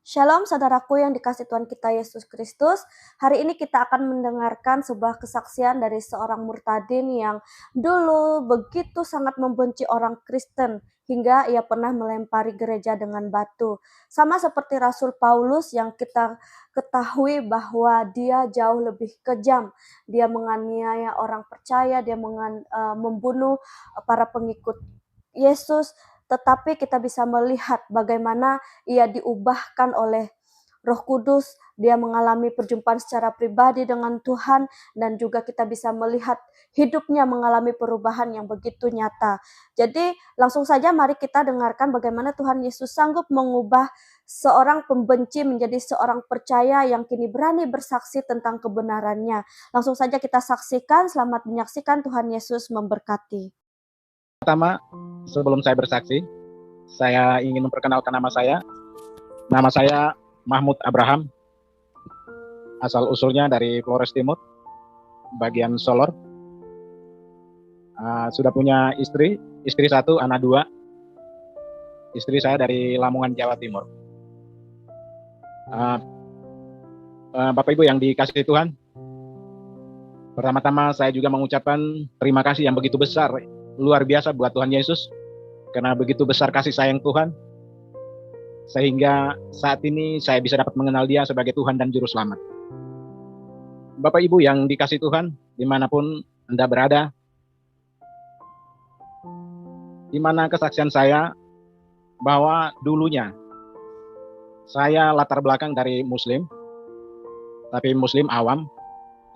Shalom saudaraku yang dikasih Tuhan kita Yesus Kristus. Hari ini kita akan mendengarkan sebuah kesaksian dari seorang murtadin yang dulu begitu sangat membenci orang Kristen hingga ia pernah melempari gereja dengan batu. Sama seperti Rasul Paulus yang kita ketahui bahwa dia jauh lebih kejam. Dia menganiaya orang percaya, dia membunuh para pengikut Yesus, tetapi kita bisa melihat bagaimana ia diubahkan oleh Roh Kudus, dia mengalami perjumpaan secara pribadi dengan Tuhan, dan juga kita bisa melihat hidupnya mengalami perubahan yang begitu nyata. Jadi langsung saja mari kita dengarkan bagaimana Tuhan Yesus sanggup mengubah seorang pembenci menjadi seorang percaya yang kini berani bersaksi tentang kebenarannya. Langsung saja kita saksikan, selamat menyaksikan, Tuhan Yesus memberkati. Pertama, sebelum saya bersaksi, saya ingin memperkenalkan nama saya. Nama saya Mahmud Abraham, asal-usulnya dari Flores Timur, bagian Solor. Sudah punya istri satu, anak dua. Istri saya dari Lamongan, Jawa Timur. Bapak Ibu yang dikasihi Tuhan, pertama-tama saya juga mengucapkan terima kasih yang begitu besar, luar biasa buat Tuhan Yesus, karena begitu besar kasih sayang Tuhan, sehingga saat ini saya bisa dapat mengenal Dia sebagai Tuhan dan Juru Selamat. Bapak Ibu yang dikasihi Tuhan, dimanapun Anda berada, di mana kesaksian saya bahwa dulunya saya latar belakang dari Muslim, tapi Muslim awam,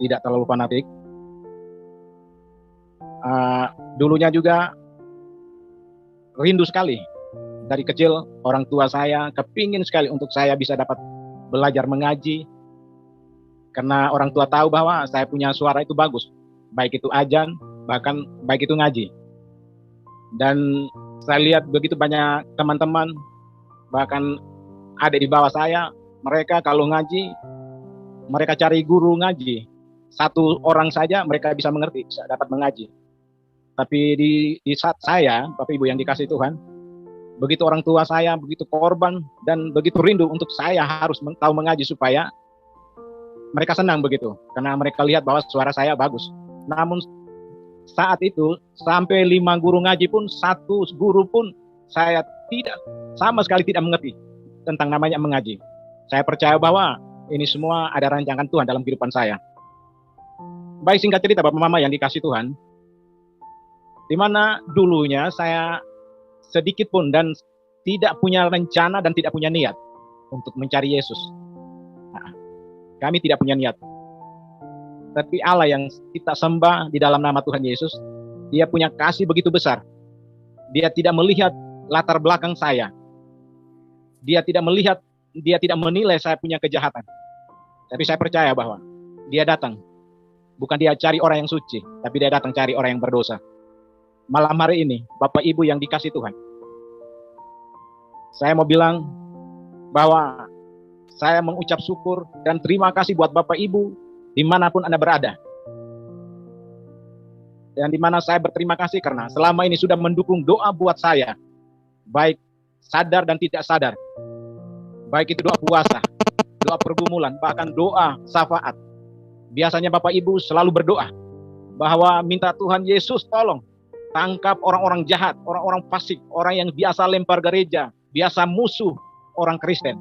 tidak terlalu fanatik. Dulunya juga rindu sekali. Dari kecil orang tua saya kepingin sekali untuk saya bisa dapat belajar mengaji, karena orang tua tahu bahwa saya punya suara itu bagus, baik itu ajan, bahkan baik itu ngaji. Dan saya lihat begitu banyak teman-teman, bahkan ada di bawah saya, mereka kalau ngaji, mereka cari guru ngaji. Satu orang saja mereka bisa mengerti, bisa dapat mengaji. Tapi di saat saya, Bapak Ibu yang dikasihi Tuhan, begitu orang tua saya begitu korban dan begitu rindu untuk saya harus tahu mengaji supaya mereka senang begitu, karena mereka lihat bahwa suara saya bagus. Namun saat itu sampai 5 guru ngaji pun, 1 guru pun saya tidak, sama sekali tidak mengerti tentang namanya mengaji. Saya percaya bahwa ini semua ada rancangan Tuhan dalam kehidupan saya. Baik, singkat cerita Bapak Mama yang dikasihi Tuhan, di mana dulunya saya sedikit pun dan tidak punya rencana dan tidak punya niat untuk mencari Yesus. Kami tidak punya niat. Tapi Allah yang kita sembah di dalam nama Tuhan Yesus, Dia punya kasih begitu besar. Dia tidak melihat latar belakang saya. Dia tidak melihat, Dia tidak menilai saya punya kejahatan. Tapi saya percaya bahwa Dia datang. Bukan Dia cari orang yang suci, tapi Dia datang cari orang yang berdosa. Malam hari ini, Bapak Ibu yang dikasihi Tuhan, saya mau bilang bahwa saya mengucap syukur dan terima kasih buat Bapak Ibu dimanapun Anda berada. Dan dimana saya berterima kasih karena selama ini sudah mendukung doa buat saya, baik sadar dan tidak sadar. Baik itu doa puasa, doa pergumulan, bahkan doa syafaat. Biasanya Bapak Ibu selalu berdoa bahwa minta Tuhan Yesus tolong tangkap orang-orang jahat, orang-orang fasik, orang yang biasa lempar gereja, biasa musuh orang Kristen.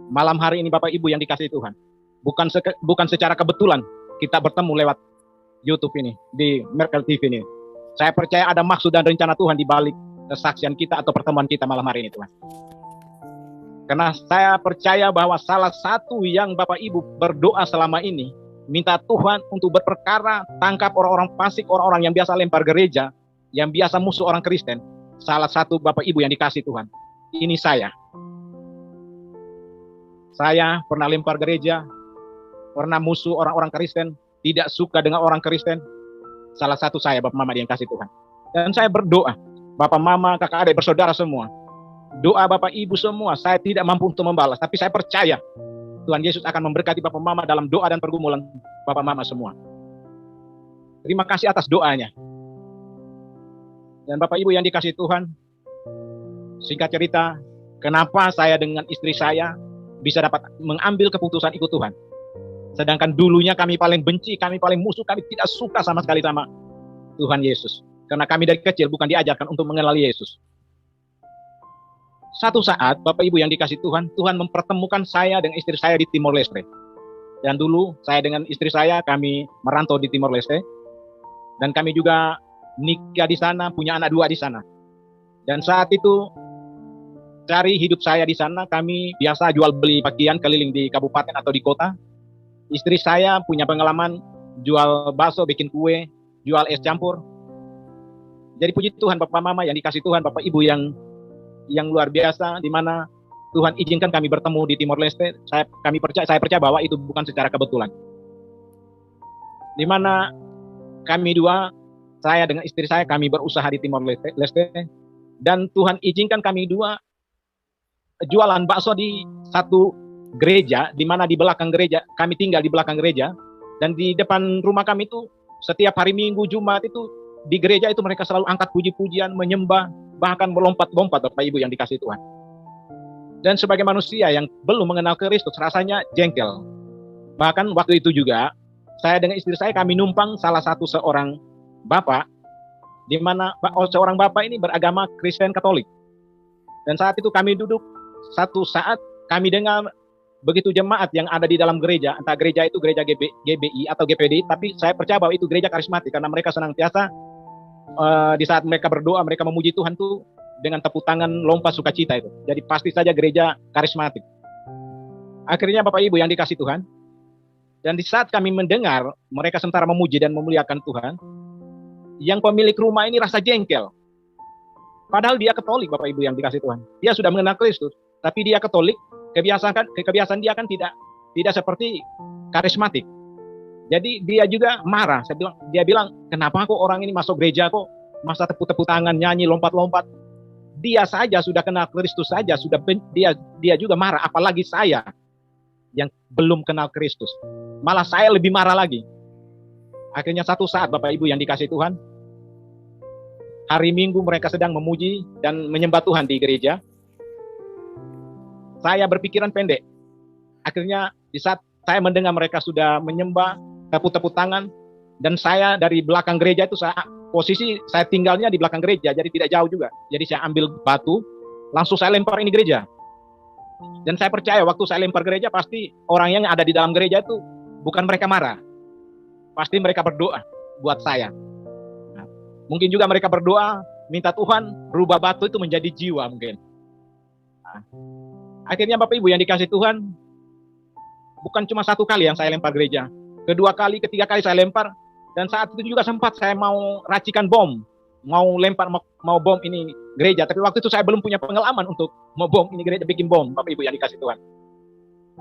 Malam hari ini Bapak Ibu yang dikasihi Tuhan, bukan secara kebetulan kita bertemu lewat YouTube ini, di Merkel TV ini. Saya percaya ada maksud dan rencana Tuhan di balik kesaksian kita atau pertemuan kita malam hari ini, Tuhan. Karena saya percaya bahwa salah satu yang Bapak Ibu berdoa selama ini, minta Tuhan untuk berperkara, tangkap orang-orang fasik, orang-orang yang biasa lempar gereja, yang biasa musuh orang Kristen. Salah satu Bapak Ibu yang dikasihi Tuhan, ini saya. Saya pernah lempar gereja, pernah musuh orang-orang Kristen, tidak suka dengan orang Kristen. Salah satu saya, Bapak Mama yang kasih Tuhan. Dan saya berdoa, Bapak Mama, kakak adik, bersaudara semua, doa Bapak Ibu semua, saya tidak mampu untuk membalas, tapi saya percaya Tuhan Yesus akan memberkati Bapak Mama dalam doa dan pergumulan Bapak Mama semua. Terima kasih atas doanya. Dan Bapak Ibu yang dikasihi Tuhan, singkat cerita, kenapa saya dengan istri saya bisa dapat mengambil keputusan ikut Tuhan. Sedangkan dulunya kami paling benci, kami paling musuh, kami tidak suka sama sekali sama Tuhan Yesus. Karena kami dari kecil bukan diajarkan untuk mengenal Yesus. Satu saat, Bapak Ibu yang dikasih Tuhan, Tuhan mempertemukan saya dengan istri saya di Timor Leste. Dan dulu saya dengan istri saya, kami merantau di Timor Leste. Dan kami juga nikah di sana, punya anak 2 di sana. Dan saat itu, cari hidup saya di sana, kami biasa jual beli pakaian keliling di kabupaten atau di kota. Istri saya punya pengalaman jual bakso, bikin kue, jual es campur. Jadi puji Tuhan Bapak Mama yang dikasih Tuhan, Bapak Ibu yang luar biasa, di mana Tuhan izinkan kami bertemu di Timor Leste. Saya percaya bahwa itu bukan secara kebetulan. Di mana kami 2, saya dengan istri saya, kami berusaha di Timor Leste, dan Tuhan izinkan kami 2 jualan bakso di satu gereja, di mana di belakang gereja, kami tinggal di belakang gereja, dan di depan rumah kami itu setiap hari Minggu, Jumat itu di gereja itu mereka selalu angkat puji-pujian, menyembah, bahkan melompat-lompat Bapak Ibu yang dikasih Tuhan. Dan sebagai manusia yang belum mengenal Kristus, rasanya jengkel. Bahkan waktu itu juga, saya dengan istri saya, kami numpang salah satu seorang bapak, di mana seorang bapak ini beragama Kristen Katolik. Dan saat itu kami duduk, satu saat kami dengar begitu jemaat yang ada di dalam gereja, entah gereja itu gereja GBI atau GPD, tapi saya percaya bahwa itu gereja karismatik, karena mereka senantiasa di saat mereka berdoa, mereka memuji Tuhan tuh dengan tepuk tangan, lompat, sukacita itu. Jadi pasti saja gereja karismatik. Akhirnya Bapak Ibu yang dikasih Tuhan, dan di saat kami mendengar mereka sementara memuji dan memuliakan Tuhan, yang pemilik rumah ini rasa jengkel. Padahal dia Katolik, Bapak Ibu yang dikasih Tuhan. Dia sudah mengenal Kristus, tapi dia Katolik, kebiasaan dia kan tidak seperti karismatik. Jadi dia juga marah. Dia bilang, kenapa kok orang ini masuk gereja kok masa tepuk-tepuk tangan, nyanyi, lompat-lompat. Dia saja sudah kenal Kristus saja, dia juga marah, apalagi saya yang belum kenal Kristus. Malah saya lebih marah lagi. Akhirnya satu saat Bapak Ibu yang dikasih Tuhan, hari Minggu mereka sedang memuji dan menyembah Tuhan di gereja. Saya berpikiran pendek. Akhirnya di saat saya mendengar mereka sudah menyembah, tepuk-tepuk tangan, dan saya dari belakang gereja itu, posisi saya tinggalnya di belakang gereja, jadi tidak jauh juga. Jadi saya ambil batu, langsung saya lempar ini gereja. Dan saya percaya waktu saya lempar gereja, pasti orang yang ada di dalam gereja itu bukan mereka marah. Pasti mereka berdoa buat saya. Nah, mungkin juga mereka berdoa, minta Tuhan rubah batu itu menjadi jiwa mungkin. Nah, akhirnya Bapak Ibu yang dikasih Tuhan, bukan cuma satu kali yang saya lempar gereja. Kedua kali, ketiga kali saya lempar. Dan saat itu juga sempat saya mau racikan bom. Mau lempar, mau bom ini gereja. Tapi waktu itu saya belum punya pengalaman untuk mau bom ini gereja, bikin bom, Bapak Ibu yang dikasih Tuhan.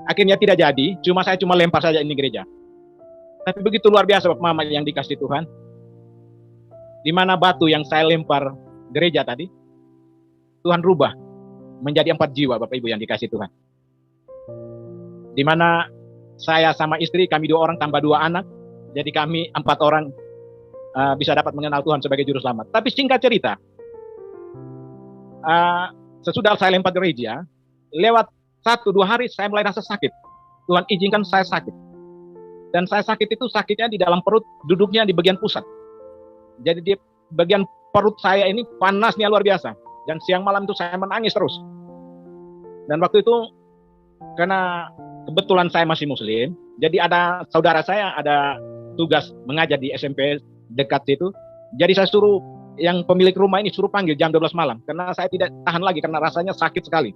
Akhirnya tidak jadi, saya cuma lempar saja ini gereja. Tapi begitu luar biasa Bapak Mama yang dikasih Tuhan. Di mana batu yang saya lempar gereja tadi, Tuhan rubah menjadi 4 jiwa Bapak Ibu yang dikasih Tuhan. Di mana saya sama istri, kami 2 orang tambah 2 anak. Jadi kami 4 orang bisa dapat mengenal Tuhan sebagai juru selamat. Tapi singkat cerita, sesudah saya lempar gereja, lewat 1-2 hari saya mulai rasa sakit. Tuhan izinkan saya sakit. Dan saya sakit itu sakitnya di dalam perut, duduknya di bagian pusat. Jadi di bagian perut saya ini panasnya luar biasa. Dan siang malam itu saya menangis terus. Dan waktu itu karena kebetulan saya masih muslim, jadi ada saudara saya ada tugas mengajar di SMP dekat situ. Jadi saya suruh yang pemilik rumah ini suruh panggil jam 12 malam karena saya tidak tahan lagi karena rasanya sakit sekali.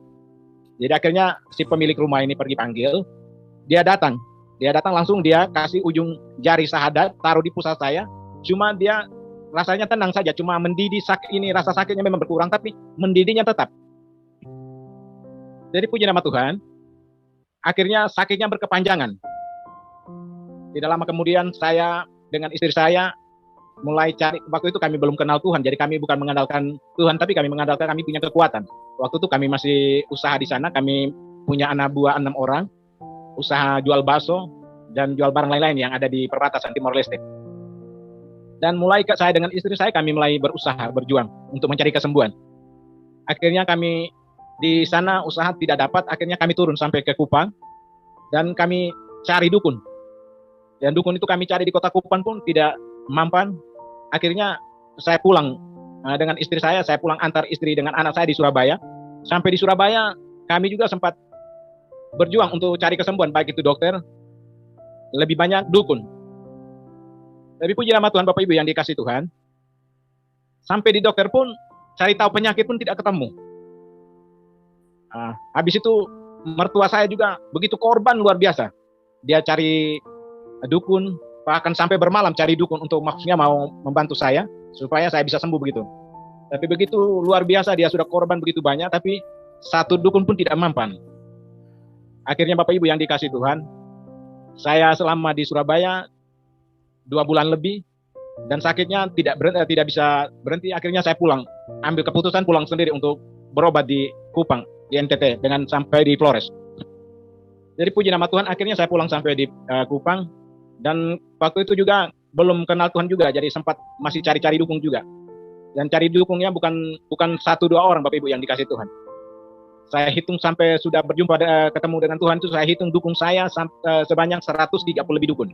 Jadi akhirnya si pemilik rumah ini pergi panggil, dia datang langsung, dia kasih ujung jari syahadat taruh di pusat saya. Cuma dia rasanya tenang saja, cuma mendidih rasa sakitnya memang berkurang tapi mendidihnya tetap. Jadi puji nama Tuhan. Akhirnya sakitnya berkepanjangan. Tidak lama kemudian saya dengan istri saya mulai cari, waktu itu kami belum kenal Tuhan, jadi kami bukan mengandalkan Tuhan, tapi kami mengandalkan kami punya kekuatan. Waktu itu kami masih usaha di sana, kami punya anak buah 6 orang, usaha jual bakso dan jual barang lain-lain yang ada di perbatasan Timor Leste. Dan mulai saya dengan istri saya, kami mulai berusaha, berjuang untuk mencari kesembuhan. Akhirnya kami Di sana usaha tidak dapat, akhirnya kami turun sampai ke Kupang dan kami cari dukun. Dan dukun itu kami cari di kota Kupang pun tidak mempan. Akhirnya saya pulang dengan istri saya pulang antar istri dengan anak saya di Surabaya. Sampai di Surabaya, kami juga sempat berjuang untuk cari kesembuhan, baik itu dokter, lebih banyak dukun. Tapi puji nama Tuhan Bapak Ibu yang dikasih Tuhan, sampai di dokter pun, cari tahu penyakit pun tidak ketemu. Habis itu mertua saya juga begitu korban luar biasa. Dia cari dukun, bahkan sampai bermalam cari dukun untuk maksudnya mau membantu saya supaya saya bisa sembuh begitu. Tapi begitu luar biasa, dia sudah korban begitu banyak, tapi satu dukun pun tidak mempan. Akhirnya Bapak Ibu yang dikasih Tuhan, saya selama di Surabaya 2 bulan lebih dan sakitnya tidak bisa berhenti. Akhirnya saya pulang, ambil keputusan pulang sendiri untuk berobat di Kupang, di NTT, dengan sampai di Flores. Jadi puji nama Tuhan, akhirnya saya pulang sampai di Kupang, dan waktu itu juga belum kenal Tuhan juga, jadi sempat masih cari-cari dukung juga. Dan cari dukungnya bukan 1-2 orang Bapak Ibu yang dikasih Tuhan. Saya hitung sampai sudah berjumpa ketemu dengan Tuhan itu, saya hitung dukung saya sebanyak 130 lebih dukun.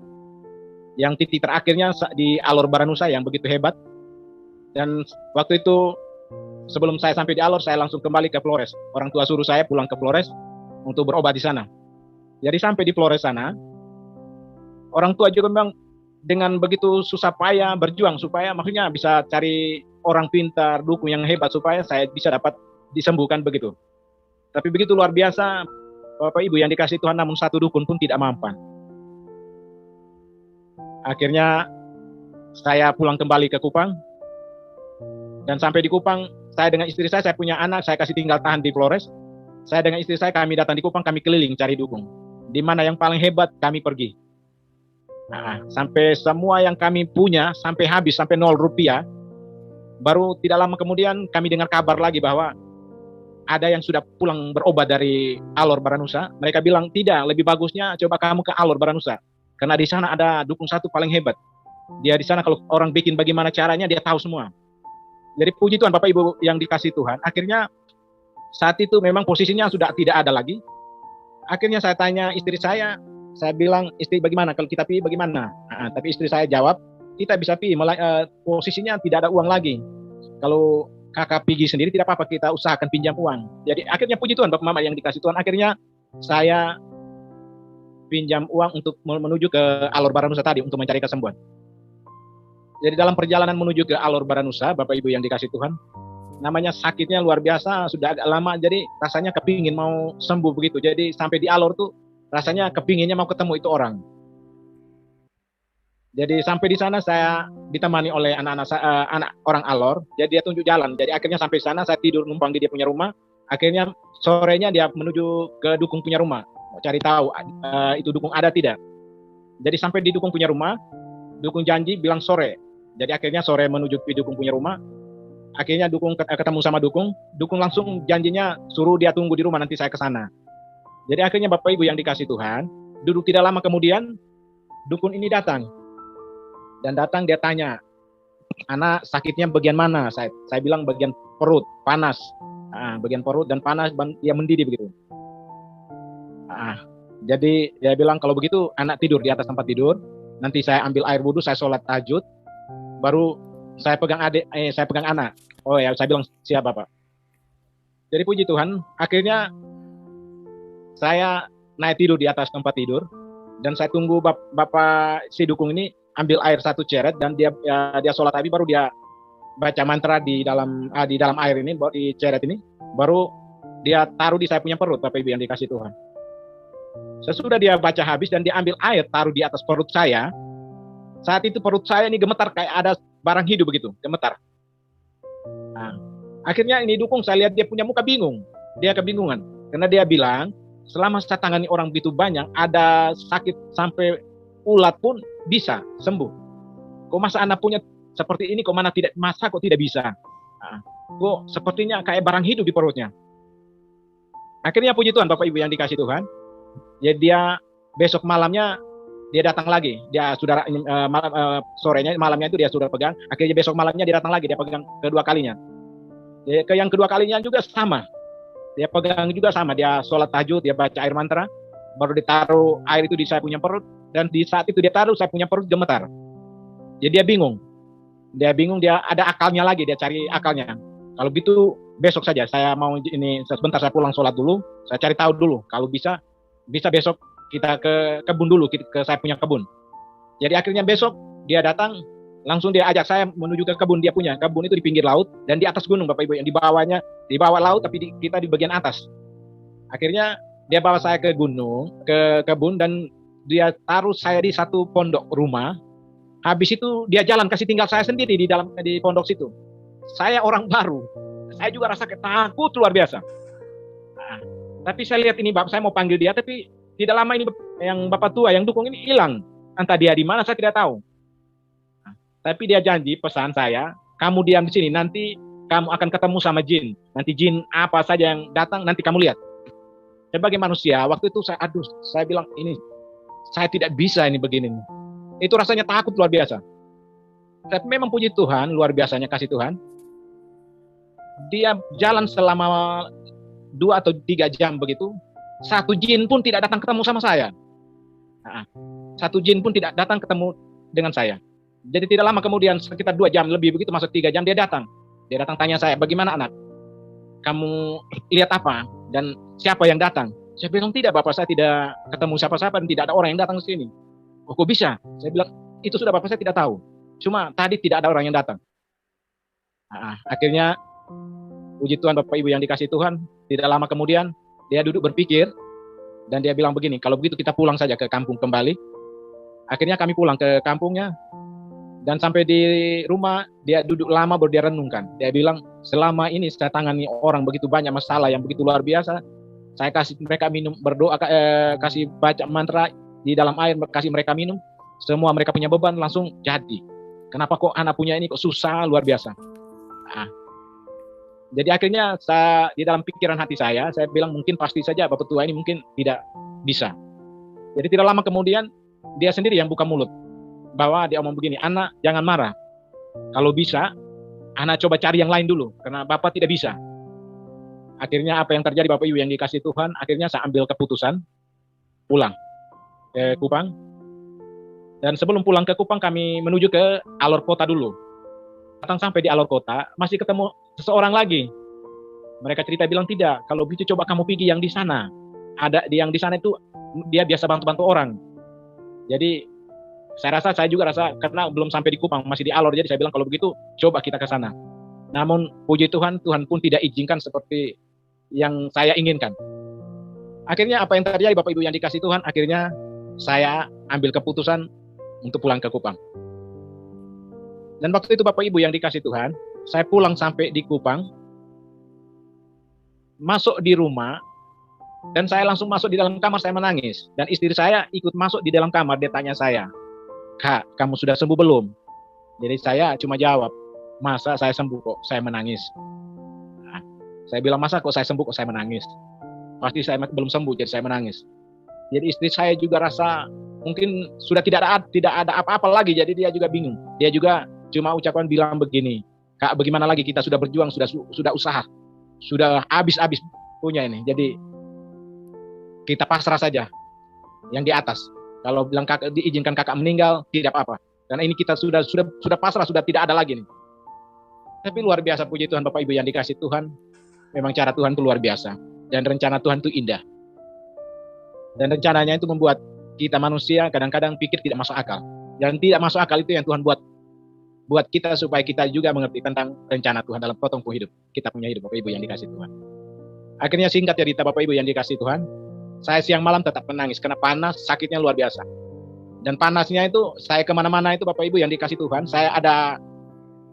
Yang titik terakhirnya di Alor Baranusa yang begitu hebat. Dan waktu itu sebelum saya sampai di Alor, saya langsung kembali ke Flores. Orang tua suruh saya pulang ke Flores untuk berobat di sana. Jadi sampai di Flores sana, orang tua juga memang dengan begitu susah payah berjuang supaya maksudnya bisa cari orang pintar, dukun yang hebat supaya saya bisa dapat disembuhkan begitu. Tapi begitu luar biasa Bapak Ibu yang dikasih Tuhan, namun satu dukun pun tidak mampan. Akhirnya saya pulang kembali ke Kupang, dan sampai di Kupang saya dengan istri saya punya anak, saya kasih tinggal tahan di Flores. Saya dengan istri saya, kami datang di Kupang, kami keliling cari dukun. Di mana yang paling hebat kami pergi. Sampai semua yang kami punya sampai habis, sampai 0 rupiah. Baru tidak lama kemudian kami dengar kabar lagi bahwa ada yang sudah pulang berobat dari Alor Baranusa. Mereka bilang, tidak, lebih bagusnya coba kamu ke Alor Baranusa, karena di sana ada dukun satu paling hebat. Dia di sana kalau orang bikin bagaimana caranya, dia tahu semua. Jadi puji Tuhan Bapak Ibu yang dikasih Tuhan. Akhirnya saat itu memang posisinya sudah tidak ada lagi. Akhirnya saya tanya istri saya bilang, istri bagaimana kalau kita pergi bagaimana? Tapi istri saya jawab, kita bisa pergi, posisinya tidak ada uang lagi. Kalau kakak pergi sendiri tidak apa-apa, kita usahakan pinjam uang. Jadi akhirnya puji Tuhan Bapak Mama yang dikasih Tuhan, akhirnya saya pinjam uang untuk menuju ke Alor Baranusa tadi untuk mencari kesembuhan. Jadi dalam perjalanan menuju ke Alor Baranusa, Bapak Ibu yang dikasih Tuhan, namanya sakitnya luar biasa, sudah agak lama, jadi rasanya kepingin mau sembuh begitu. Jadi sampai di Alor tuh rasanya kepinginnya mau ketemu itu orang. Jadi sampai di sana saya ditemani oleh anak orang Alor, jadi dia tunjuk jalan. Jadi akhirnya sampai sana saya tidur numpang di dia punya rumah. Akhirnya sorenya dia menuju ke dukun punya rumah, mau cari tahu itu dukun ada tidak. Jadi sampai di dukun punya rumah, dukun janji bilang sore. Jadi akhirnya sore menuju ke dukun punya rumah. Akhirnya dukun ketemu sama dukun langsung janjinya suruh dia tunggu di rumah, nanti saya ke sana. Jadi akhirnya Bapak Ibu yang dikasih Tuhan, duduk tidak lama kemudian dukun ini datang. Dan datang dia tanya, anak sakitnya bagian mana? Saya bilang bagian perut, panas. Bagian perut dan panas, dia mendidih begitu. Jadi dia bilang kalau begitu anak tidur di atas tempat tidur. Nanti saya ambil air wudhu, saya sholat tahajud, baru saya pegang saya pegang anak. Oh ya, saya bilang siap Bapak. Jadi puji Tuhan, akhirnya saya naik tidur di atas tempat tidur, dan saya tunggu Bapak si dukun ini ambil air 1 ceret, dan dia sholat habis, baru dia baca mantra di dalam air ini, di ceret ini, baru dia taruh di saya punya perut, Bapak Ibu yang dikasih Tuhan. Sesudah dia baca habis dan dia ambil air taruh di atas perut saya, saat itu perut saya ini gemetar kayak ada barang hidup begitu, gemetar. Akhirnya ini dukun, saya lihat dia punya muka bingung, dia kebingungan, karena dia bilang selama saya tangani orang begitu banyak, ada sakit sampai ulat pun bisa sembuh. Kok masa anak punya seperti ini, kok mana tidak, masa kok tidak bisa? Kok sepertinya kayak barang hidup di perutnya. Akhirnya puji Tuhan Bapak Ibu yang dikasih Tuhan, ya dia besok malamnya dia datang lagi. Dia sudah sorenya, malamnya itu dia sudah pegang. Akhirnya besok malamnya dia datang lagi, dia pegang kedua kalinya. Yang kedua kalinya juga sama. Dia pegang juga sama, dia sholat tahajud, dia baca air mantra, baru ditaruh air itu di saya punya perut, dan di saat itu dia taruh, saya punya perut gemetar. Jadi dia bingung, dia ada akalnya lagi, dia cari akalnya. Kalau gitu besok saja, saya mau ini sebentar saya pulang sholat dulu, saya cari tahu dulu, kalau bisa besok kita ke kebun dulu, ke saya punya kebun. Jadi akhirnya besok dia datang, langsung dia ajak saya menuju ke kebun dia punya. Kebun itu di pinggir laut dan di atas gunung, Bapak Ibu, yang di bawahnya di bawah laut, tapi kita di bagian atas. Akhirnya dia bawa saya ke gunung, ke kebun, dan dia taruh saya di satu pondok rumah. Habis itu dia jalan, kasih tinggal saya sendiri di pondok situ. Saya orang baru, saya juga rasa takut luar biasa. Nah, tapi saya lihat ini Bapak, saya mau panggil dia, tapi tidak lama ini yang Bapak tua yang dukung ini hilang. Entah dia di mana, saya tidak tahu. Nah, tapi dia janji, pesan saya, kamu diam di sini, nanti kamu akan ketemu sama jin. Nanti jin apa saja yang datang, nanti kamu lihat. Sebagai manusia, waktu itu saya bilang, ini saya tidak bisa ini begini. Itu rasanya takut luar biasa. Tapi memang puji Tuhan, luar biasanya kasih Tuhan. Dia jalan selama 2 atau 3 jam begitu, satu jin pun tidak datang ketemu sama saya. Nah, satu jin pun tidak datang ketemu dengan saya. Jadi tidak lama kemudian, sekitar 2 jam lebih begitu, masuk 3 jam, dia datang. Dia datang tanya saya, bagaimana anak? Kamu lihat apa? Dan siapa yang datang? Saya bilang, tidak Bapak, saya tidak ketemu siapa-siapa dan tidak ada orang yang datang ke sini. Oh, kok bisa? Saya bilang, itu sudah Bapak, saya tidak tahu. Cuma tadi tidak ada orang yang datang. Nah, akhirnya, puji Tuhan Bapak Ibu yang dikasih Tuhan, tidak lama kemudian, dia duduk berpikir, dan dia bilang begini, kalau begitu kita pulang saja ke kampung kembali. Akhirnya kami pulang ke kampungnya, dan sampai di rumah, dia duduk lama baru dia renungkan. Dia bilang, selama ini saya tangani orang begitu banyak masalah yang begitu luar biasa, saya kasih mereka minum, berdoa, kasih baca mantra di dalam air, kasih mereka minum, semua mereka punya beban langsung jadi. Kenapa kok anak punya ini kok susah luar biasa? Nah, jadi akhirnya di dalam pikiran hati saya bilang mungkin pasti saja Bapak tua ini mungkin tidak bisa. Jadi tidak lama kemudian dia sendiri yang buka mulut, bahwa dia omong begini, anak jangan marah. Kalau bisa, anak coba cari yang lain dulu, karena Bapak tidak bisa. Akhirnya apa yang terjadi Bapak Ibu yang dikasih Tuhan, akhirnya saya ambil keputusan pulang ke Kupang. Dan sebelum pulang ke Kupang, kami menuju ke Alor Kota dulu. Datang sampai di Alor Kota, masih ketemu seseorang lagi. Mereka cerita bilang, tidak, kalau begitu coba kamu pergi yang di sana. Yang di sana itu dia biasa bantu-bantu orang. Jadi saya juga rasa karena belum sampai di Kupang, masih di Alor, jadi saya bilang kalau begitu coba kita ke sana. Namun puji Tuhan, Tuhan pun tidak izinkan seperti yang saya inginkan. Akhirnya apa yang terjadi Bapak Ibu yang dikasih Tuhan, akhirnya saya ambil keputusan untuk pulang ke Kupang. Dan waktu itu Bapak Ibu yang dikasih Tuhan, saya pulang sampai di Kupang, masuk di rumah, dan saya langsung masuk di dalam kamar, saya menangis. Dan istri saya ikut masuk di dalam kamar, dia tanya saya, Kak, kamu sudah sembuh belum? Jadi saya cuma jawab, masa saya sembuh kok saya menangis? Nah, saya bilang, masa kok saya sembuh kok saya menangis? Pasti saya belum sembuh, jadi saya menangis. Jadi istri saya juga rasa mungkin sudah tidak ada apa-apa lagi, jadi dia juga bingung. Dia juga cuma ucapan bilang begini, Kak, bagaimana lagi, kita sudah berjuang, sudah usaha, sudah habis-habis punya ini. Jadi kita pasrah saja yang di atas. Kalau bilang kakak diizinkan kakak meninggal, tidak apa-apa. Karena ini kita sudah pasrah, sudah tidak ada lagi nih. Tapi luar biasa puji Tuhan Bapak Ibu yang dikasih Tuhan. Memang cara Tuhan itu luar biasa. Dan rencana Tuhan itu indah. Dan rencananya itu membuat kita manusia kadang-kadang pikir tidak masuk akal. Dan tidak masuk akal itu yang Tuhan buat kita supaya kita juga mengerti tentang rencana Tuhan dalam potong hidup. Kita punya hidup Bapak Ibu yang dikasih Tuhan. Akhirnya singkat cerita Bapak Ibu yang dikasih Tuhan. Saya siang malam tetap menangis karena panas, sakitnya luar biasa. Dan panasnya itu saya kemana-mana itu Bapak Ibu yang dikasih Tuhan. Saya ada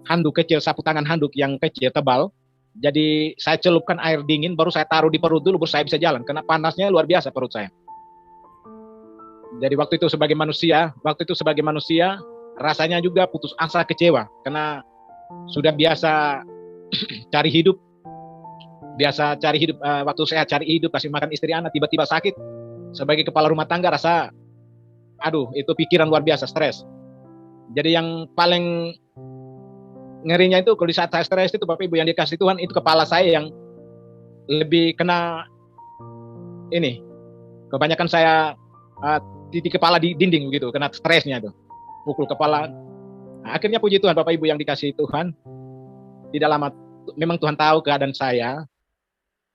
handuk kecil, sapu tangan handuk yang kecil, tebal. Jadi saya celupkan air dingin, baru saya taruh di perut dulu, baru saya bisa jalan. Karena panasnya luar biasa perut saya. Jadi waktu itu sebagai manusia, rasanya juga putus asa, kecewa. Karena sudah biasa cari hidup, waktu saya cari hidup, kasih makan istri anak, tiba-tiba sakit. Sebagai kepala rumah tangga rasa, itu pikiran luar biasa, stres. Jadi yang paling ngerinya itu, kalau di saat saya stres itu Bapak Ibu yang dikasih Tuhan, itu kepala saya yang lebih kena ini. Kebanyakan saya titik kepala di dinding gitu, kena stresnya tuh, pukul kepala. Nah, akhirnya puji Tuhan Bapak Ibu yang dikasihi Tuhan, tidak lama memang Tuhan tahu keadaan saya.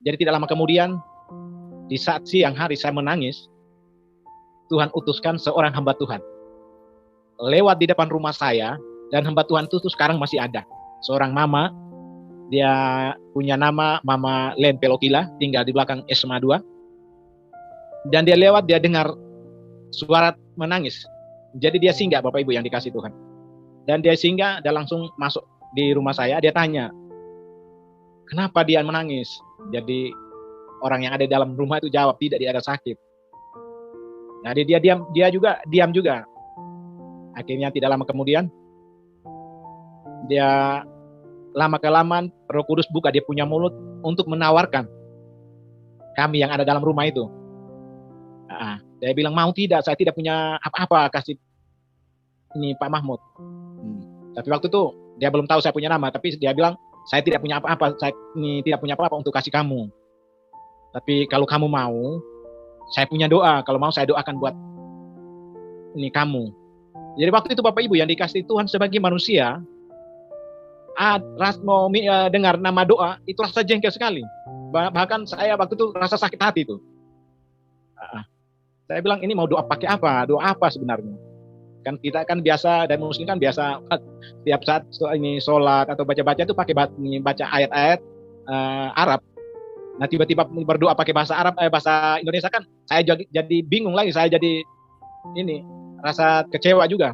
Jadi tidak lama kemudian di saat siang hari saya menangis, Tuhan utuskan seorang hamba Tuhan lewat di depan rumah saya, dan hamba Tuhan itu sekarang masih ada. Seorang mama, dia punya nama Mama Len Pelokila, tinggal di belakang SMA 2. Dan dia lewat, dia dengar suara menangis. Jadi dia singgah Bapak Ibu yang dikasih Tuhan. Dan dia singgah, dia langsung masuk di rumah saya, dia tanya, kenapa dia menangis? Jadi orang yang ada di dalam rumah itu jawab, tidak, dia ada sakit. Jadi dia juga diam juga. Akhirnya tidak lama kemudian, dia lama-kelamaan Roh Kudus buka dia punya mulut untuk menawarkan kami yang ada dalam rumah itu. Dia bilang, mau tidak, saya tidak punya apa-apa, kasih ini Pak Mahmud. Tapi waktu itu dia belum tahu saya punya nama, tapi dia bilang, saya tidak punya apa-apa, saya ini tidak punya apa-apa untuk kasih kamu. Tapi kalau kamu mau, saya punya doa, kalau mau saya doakan buat ini kamu. Jadi waktu itu Bapak Ibu yang dikasih Tuhan sebagai manusia, mau dengar nama doa, itu rasa jengkel sekali. Bahkan saya waktu itu rasa sakit hati itu. Saya bilang, ini mau doa pakai apa? Doa apa sebenarnya? Kan kita kan biasa, dan Muslim kan biasa tiap saat ini sholat atau baca-baca itu pakai baca ayat-ayat Arab. Nah tiba-tiba berdoa pakai bahasa Arab, bahasa Indonesia kan saya jadi bingung lagi, saya jadi ini rasa kecewa juga.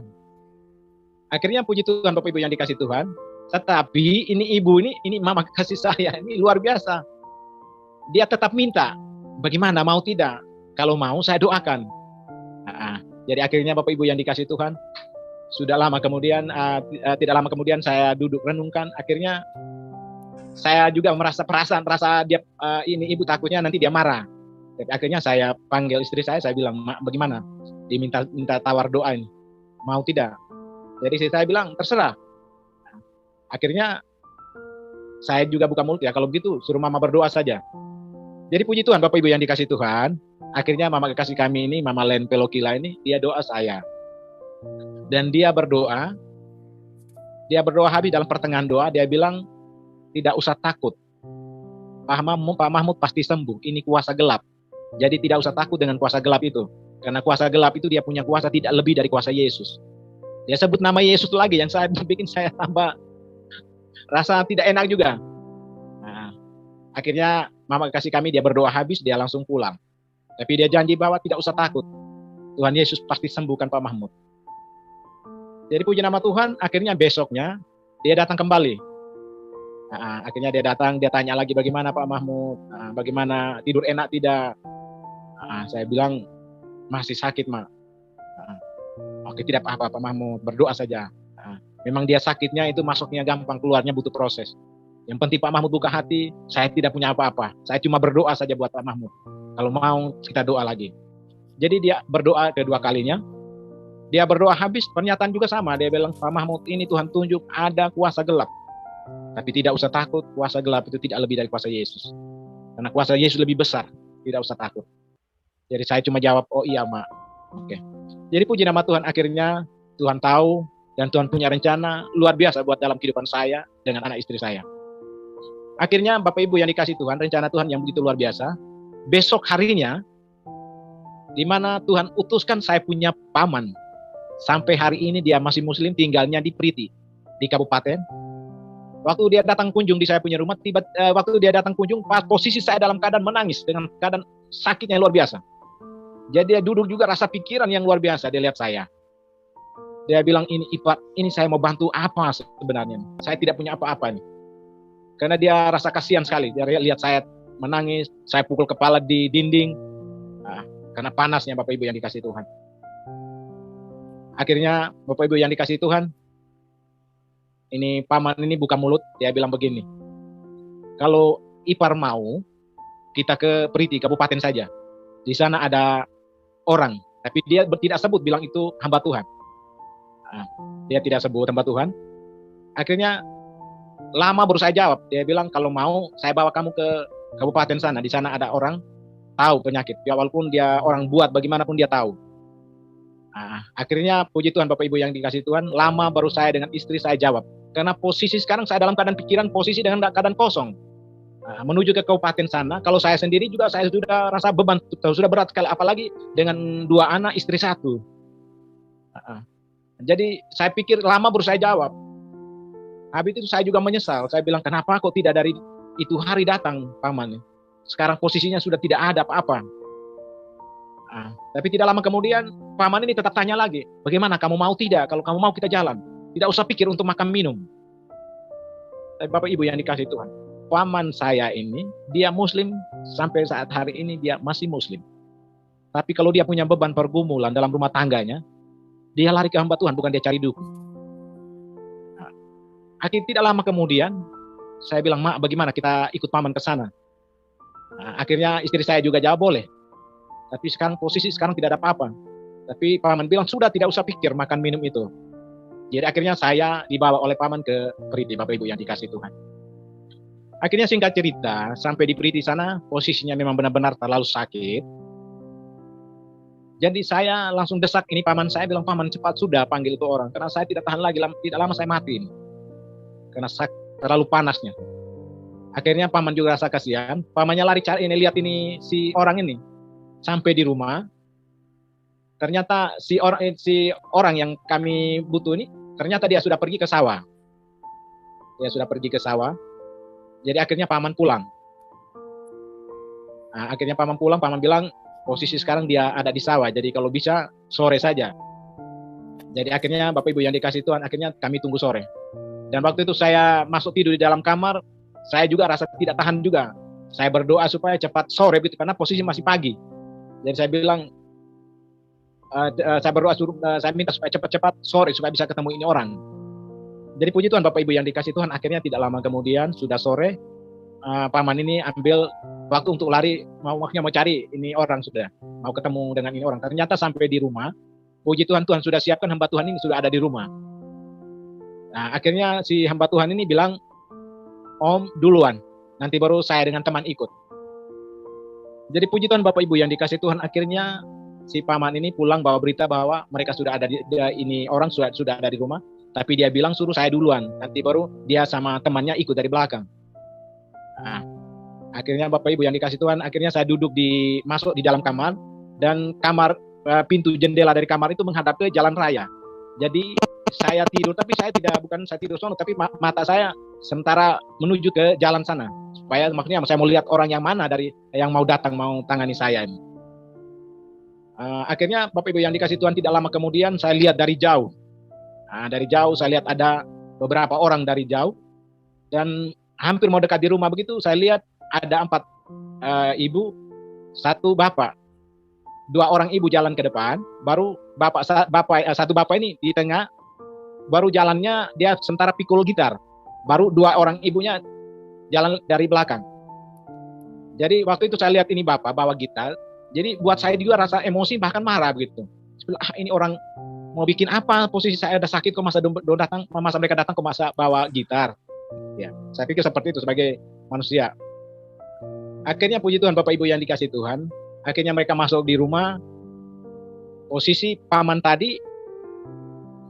Akhirnya puji Tuhan Bapak Ibu yang dikasih Tuhan, tetapi ini ibu ini mama kasih saya ini luar biasa. Dia tetap minta, bagaimana mau tidak? Kalau mau saya doakan. Jadi akhirnya Bapak Ibu yang dikasih Tuhan, sudah lama kemudian, tidak lama kemudian saya duduk renungkan, akhirnya saya juga merasa dia ini ibu takutnya nanti dia marah. Jadi akhirnya saya panggil istri saya bilang, Mak, bagaimana? Minta tawar doa ini, mau tidak? Jadi saya bilang terserah. Akhirnya saya juga buka mulut, ya kalau begitu suruh mama berdoa saja. Jadi puji Tuhan Bapak Ibu yang dikasih Tuhan, akhirnya mama kekasih kami ini, Mama Len Pelokila ini, dia doa saya. Dan dia berdoa habis dalam pertengahan doa, dia bilang, tidak usah takut. Pak Mahmud pasti sembuh, ini kuasa gelap. Jadi tidak usah takut dengan kuasa gelap itu. Karena kuasa gelap itu dia punya kuasa tidak lebih dari kuasa Yesus. Dia sebut nama Yesus lagi yang bikin saya tambah rasa tidak enak juga. Nah, akhirnya mama kasih kami, dia berdoa habis, dia langsung pulang. Tapi dia janji bahwa tidak usah takut. Tuhan Yesus pasti sembuhkan Pak Mahmud. Jadi puji nama Tuhan, akhirnya besoknya dia datang kembali. Nah, akhirnya dia datang, dia tanya lagi, bagaimana Pak Mahmud? Bagaimana, tidur enak tidak? Saya bilang, masih sakit, Mak. Oke, tidak apa-apa Pak Mahmud, berdoa saja. Memang dia sakitnya itu masuknya gampang, keluarnya butuh proses. Yang penting Pak Mahmud buka hati, saya tidak punya apa-apa. Saya cuma berdoa saja buat Pak Mahmud. Kalau mau kita doa lagi. Jadi dia berdoa kedua kalinya. Dia berdoa habis, pernyataan juga sama. Dia bilang, Pak Mahmud, ini Tuhan tunjuk ada kuasa gelap. Tapi tidak usah takut, kuasa gelap itu tidak lebih dari kuasa Yesus. Karena kuasa Yesus lebih besar, tidak usah takut. Jadi saya cuma jawab, oh iya Mak. Oke. Jadi puji nama Tuhan, akhirnya Tuhan tahu dan Tuhan punya rencana luar biasa buat dalam kehidupan saya dengan anak istri saya. Akhirnya Bapak Ibu yang dikasih Tuhan, rencana Tuhan yang begitu luar biasa. Besok harinya, di mana Tuhan utuskan saya punya paman. Sampai hari ini dia masih Muslim, tinggalnya di Priti, di kabupaten. Waktu dia datang kunjung di saya punya rumah, waktu dia datang kunjung, posisi saya dalam keadaan menangis, dengan keadaan sakitnya luar biasa. Jadi dia duduk juga rasa pikiran yang luar biasa, dia lihat saya. Dia bilang, ini saya mau bantu apa sebenarnya? Saya tidak punya apa-apa nih. Karena dia rasa kasihan sekali, dia lihat saya menangis, saya pukul kepala di dinding, karena panasnya Bapak Ibu yang dikasih Tuhan. Akhirnya Bapak Ibu yang dikasih Tuhan, ini paman ini buka mulut, dia bilang begini, kalau ipar mau, kita ke Priti, kabupaten saja. Di sana ada orang, tapi dia tidak sebut, bilang itu hamba Tuhan. Dia tidak sebut hamba Tuhan. Akhirnya lama baru saya jawab, dia bilang kalau mau saya bawa kamu ke kabupaten sana. Di sana ada orang tahu penyakit. Ya, walaupun dia orang buat, bagaimanapun dia tahu. Nah, akhirnya puji Tuhan Bapak Ibu yang dikasih Tuhan, lama baru saya dengan istri saya jawab. Karena posisi sekarang saya dalam keadaan pikiran, posisi dengan keadaan kosong. Nah, menuju ke kabupaten sana, kalau saya sendiri juga saya sudah rasa beban, sudah berat sekali, apalagi dengan 2 anak, istri 1. Jadi saya pikir lama baru saya jawab. Habis itu saya juga menyesal, saya bilang kenapa kok tidak dari itu hari datang paman. Sekarang posisinya sudah tidak ada apa-apa. Tapi tidak lama kemudian paman ini tetap tanya lagi, bagaimana kamu mau tidak? Kalau kamu mau kita jalan, tidak usah pikir untuk makan minum. Tapi Bapak Ibu yang dikasih Tuhan, paman saya ini dia Muslim, sampai saat hari ini dia masih Muslim. Tapi kalau dia punya beban pergumulan dalam rumah tangganya, dia lari ke hamba Tuhan, bukan dia cari dukun. Akhirnya tidak lama kemudian saya bilang, Mak, bagaimana kita ikut paman ke sana? Akhirnya istri saya juga jawab boleh. Tapi sekarang posisi tidak ada apa-apa. Tapi paman bilang sudah, tidak usah pikir makan minum itu. Jadi akhirnya saya dibawa oleh paman ke Priti, Bapak Ibu yang dikasih Tuhan. Akhirnya singkat cerita, sampai di Priti sana posisinya memang benar-benar terlalu sakit. Jadi saya langsung desak ini paman saya, bilang paman cepat sudah panggil itu orang. Karena saya tidak tahan lagi, tidak lama saya mati ini. Karena terlalu panasnya. Akhirnya paman juga rasa kasihan. Pamannya lari cari ini, lihat ini si orang ini. Sampai di rumah, ternyata si orang yang kami butuh ini, ternyata dia sudah pergi ke sawah. Dia sudah pergi ke sawah. Jadi akhirnya paman pulang. Akhirnya paman pulang, paman bilang posisi sekarang dia ada di sawah. Jadi kalau bisa sore saja. Jadi akhirnya Bapak Ibu yang dikasih Tuhan, akhirnya kami tunggu sore. Dan waktu itu saya masuk tidur di dalam kamar, saya juga rasa tidak tahan juga. Saya berdoa supaya cepat sore gitu, karena posisi masih pagi. Jadi saya bilang, saya berdoa, saya minta supaya cepat-cepat sore supaya bisa ketemu ini orang. Jadi puji Tuhan Bapak Ibu yang dikasih Tuhan, akhirnya tidak lama kemudian sudah sore, paman ini ambil waktu untuk lari, mau cari ini orang, sudah mau ketemu dengan ini orang. Ternyata sampai di rumah, puji Tuhan, Tuhan sudah siapkan hamba Tuhan ini sudah ada di rumah. Nah, akhirnya si hamba Tuhan ini bilang, Om duluan, nanti baru saya dengan teman ikut. Jadi puji Tuhan Bapak Ibu yang dikasih Tuhan, akhirnya si paman ini pulang bawa berita bahwa mereka sudah ada ini orang sudah ada di rumah, tapi dia bilang suruh saya duluan, nanti baru dia sama temannya ikut dari belakang. Nah, akhirnya Bapak Ibu yang dikasih Tuhan, akhirnya saya masuk di dalam kamar, dan pintu jendela dari kamar itu menghadap ke jalan raya. Jadi saya tidur, tapi saya tidur sono, tapi mata saya sementara menuju ke jalan sana. Supaya maksudnya saya mau lihat orang yang mana dari yang mau datang mau tangani saya ini. Akhirnya Bapak Ibu yang dikasih Tuhan, tidak lama kemudian saya lihat dari jauh. Dari jauh saya lihat ada beberapa orang dari jauh, dan hampir mau dekat di rumah begitu saya lihat ada 4 ibu, 1 bapak. 2 orang ibu jalan ke depan, baru satu bapak ini di tengah, baru jalannya dia sementara pikul gitar. Baru 2 orang ibunya jalan dari belakang. Jadi waktu itu saya lihat ini bapak bawa gitar. Jadi buat saya juga rasa emosi, bahkan marah begitu. Ini orang mau bikin apa? Posisi saya ada sakit kok masa mereka datang kok masa bawa gitar. Ya, saya pikir seperti itu sebagai manusia. Akhirnya puji Tuhan Bapak Ibu yang dikasih Tuhan, akhirnya mereka masuk di rumah. Posisi paman tadi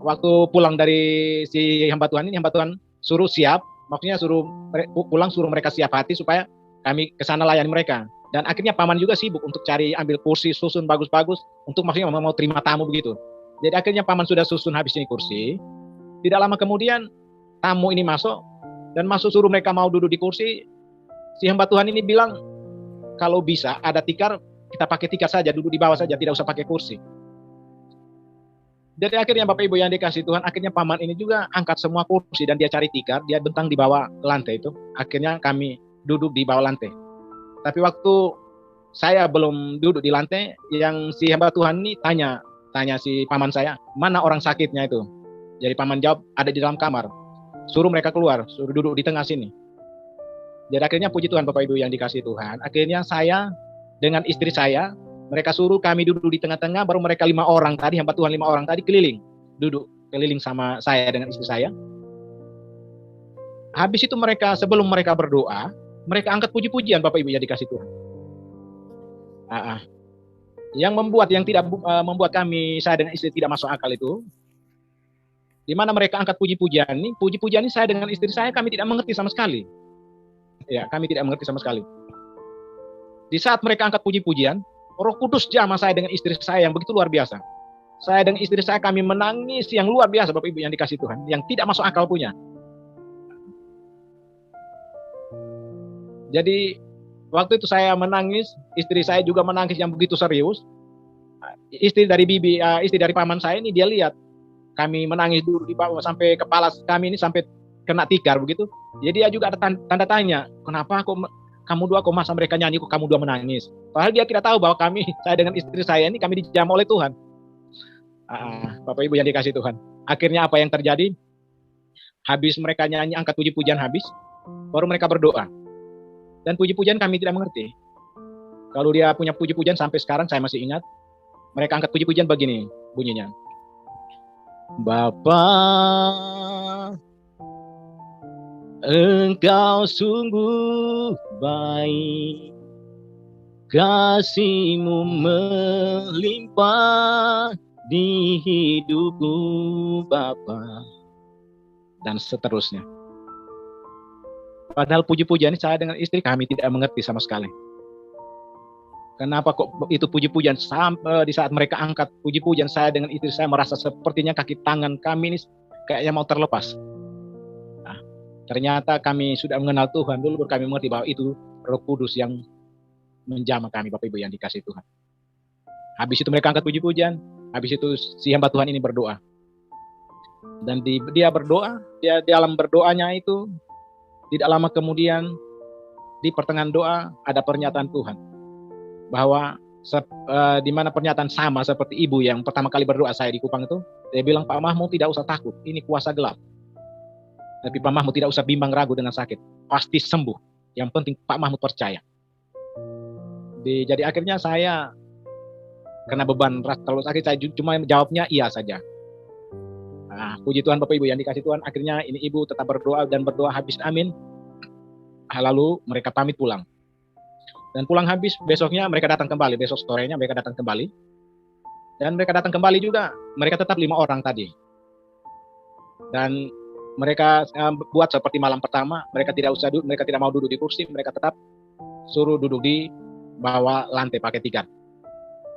waktu pulang dari si hamba Tuhan ini, hamba Tuhan suruh siap, maksudnya suruh pulang, suruh mereka siap hati supaya kami ke sana layani mereka. Dan akhirnya paman juga sibuk untuk ambil kursi susun bagus-bagus untuk maksudnya mau terima tamu begitu. Jadi akhirnya paman sudah susun habis ini kursi. Tidak lama kemudian tamu ini masuk suruh mereka mau duduk di kursi. Si hamba Tuhan ini bilang kalau bisa ada tikar, kita pakai tikar saja, duduk di bawah saja, tidak usah pakai kursi. Jadi akhirnya Bapak Ibu yang dikasih Tuhan, akhirnya paman ini juga angkat semua kursi dan dia cari tikar, dia bentang di bawah lantai itu. Akhirnya kami duduk di bawah lantai. Tapi waktu saya belum duduk di lantai, yang si hamba Tuhan ini tanya si paman saya, mana orang sakitnya itu? Jadi paman jawab, ada di dalam kamar. Suruh mereka keluar, suruh duduk di tengah sini. Jadi akhirnya puji Tuhan Bapak Ibu yang dikasih Tuhan, akhirnya saya dengan istri saya, mereka suruh kami duduk di tengah-tengah, baru mereka 5 orang tadi, hamba Tuhan 5 orang tadi duduk keliling sama saya dengan istri saya. Habis itu sebelum mereka berdoa, mereka angkat puji-pujian Bapak Ibu yang dikasih Tuhan. Yang tidak membuat saya dengan istri tidak masuk akal itu, di mana mereka angkat puji-pujian ini saya dengan istri saya kami tidak mengerti sama sekali. Ya, kami tidak mengerti sama sekali. Di saat mereka angkat puji-pujian, Roh Kudus jamah saya dengan istri saya yang begitu luar biasa. Saya dengan istri saya kami menangis yang luar biasa Bapak Ibu yang dikasih Tuhan, yang tidak masuk akal punya. Jadi waktu itu saya menangis, istri saya juga menangis yang begitu serius. Istri dari paman saya ini dia lihat kami menangis dulu di bawah sampai kepala kami ini sampai kena tikar begitu. Jadi dia juga ada tanda tanya, kenapa kok kamu dua kok masa mereka nyanyi kok kamu dua menangis? Padahal dia tidak tahu bahwa saya dengan istri saya ini kami dijamah oleh Tuhan. Bapak Ibu yang dikasih Tuhan. Akhirnya apa yang terjadi? Habis mereka nyanyi angkat puji-pujian habis, baru mereka berdoa. Dan puji-pujian kami tidak mengerti. Kalau dia punya puji-pujian sampai sekarang saya masih ingat. Mereka angkat puji-pujian begini bunyinya. Bapa, Engkau sungguh baik, kasih-Mu melimpah di hidupku Bapa, dan seterusnya. Padahal puji-pujian saya dengan istri kami tidak mengerti sama sekali. Kenapa kok itu puji-pujian sampai di saat mereka angkat puji-pujian saya dengan istri saya merasa sepertinya kaki tangan kami ini kayaknya mau terlepas. Ternyata kami sudah mengenal Tuhan dulu baru kami mengerti bahwa itu Roh Kudus yang menjamah kami Bapak Ibu yang dikasih Tuhan. Habis itu mereka angkat puji-pujian, habis itu si hamba Tuhan ini berdoa. Dan dia berdoa, dia dalam berdoanya itu tidak lama kemudian di pertengahan doa ada pernyataan Tuhan bahwa di mana pernyataan sama seperti ibu yang pertama kali berdoa saya di Kupang itu, dia bilang Pak Mahmud tidak usah takut, ini kuasa gelap. Tapi Pak Mahmud tidak usah bimbang ragu dengan sakit, pasti sembuh. Yang penting Pak Mahmud percaya. Jadi akhirnya saya kena beban terlalu sakit, saya cuma jawabnya iya saja. Puji Tuhan Bapak Ibu yang dikasih Tuhan, akhirnya ini ibu tetap berdoa dan berdoa habis amin. Lalu mereka pamit pulang. Dan pulang habis, besoknya mereka datang kembali. Besok sorenya mereka datang kembali. Dan mereka datang kembali juga. Mereka tetap 5 orang tadi. Dan mereka buat seperti malam pertama. Mereka tidak mau duduk di kursi. Mereka tetap suruh duduk di bawah lantai pakai tikar.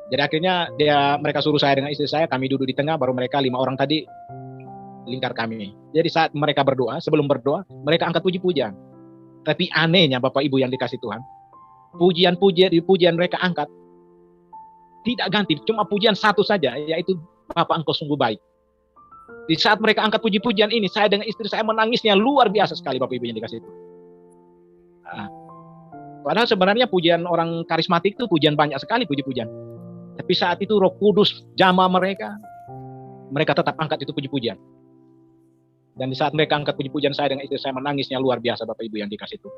Jadi akhirnya mereka suruh saya dengan istri saya. Kami duduk di tengah. Baru mereka 5 orang tadi lingkar kami. Jadi saat mereka berdoa, sebelum berdoa, mereka angkat puji-pujian. Tapi anehnya Bapak Ibu yang dikasih Tuhan, pujian mereka angkat tidak ganti, cuma pujian satu saja, yaitu Bapa Engkau sungguh baik. Di saat mereka angkat puji-pujian ini, saya dengan istri saya menangisnya luar biasa sekali Bapak Ibu yang dikasih Tuhan. Padahal sebenarnya pujian orang karismatik itu pujian banyak sekali puji-pujian. Tapi saat itu Roh Kudus jamah mereka tetap angkat itu puji-pujian. Dan di saat mereka angkat puji-pujian saya dengan istri saya menangisnya luar biasa Bapak Ibu yang dikasih Tuhan.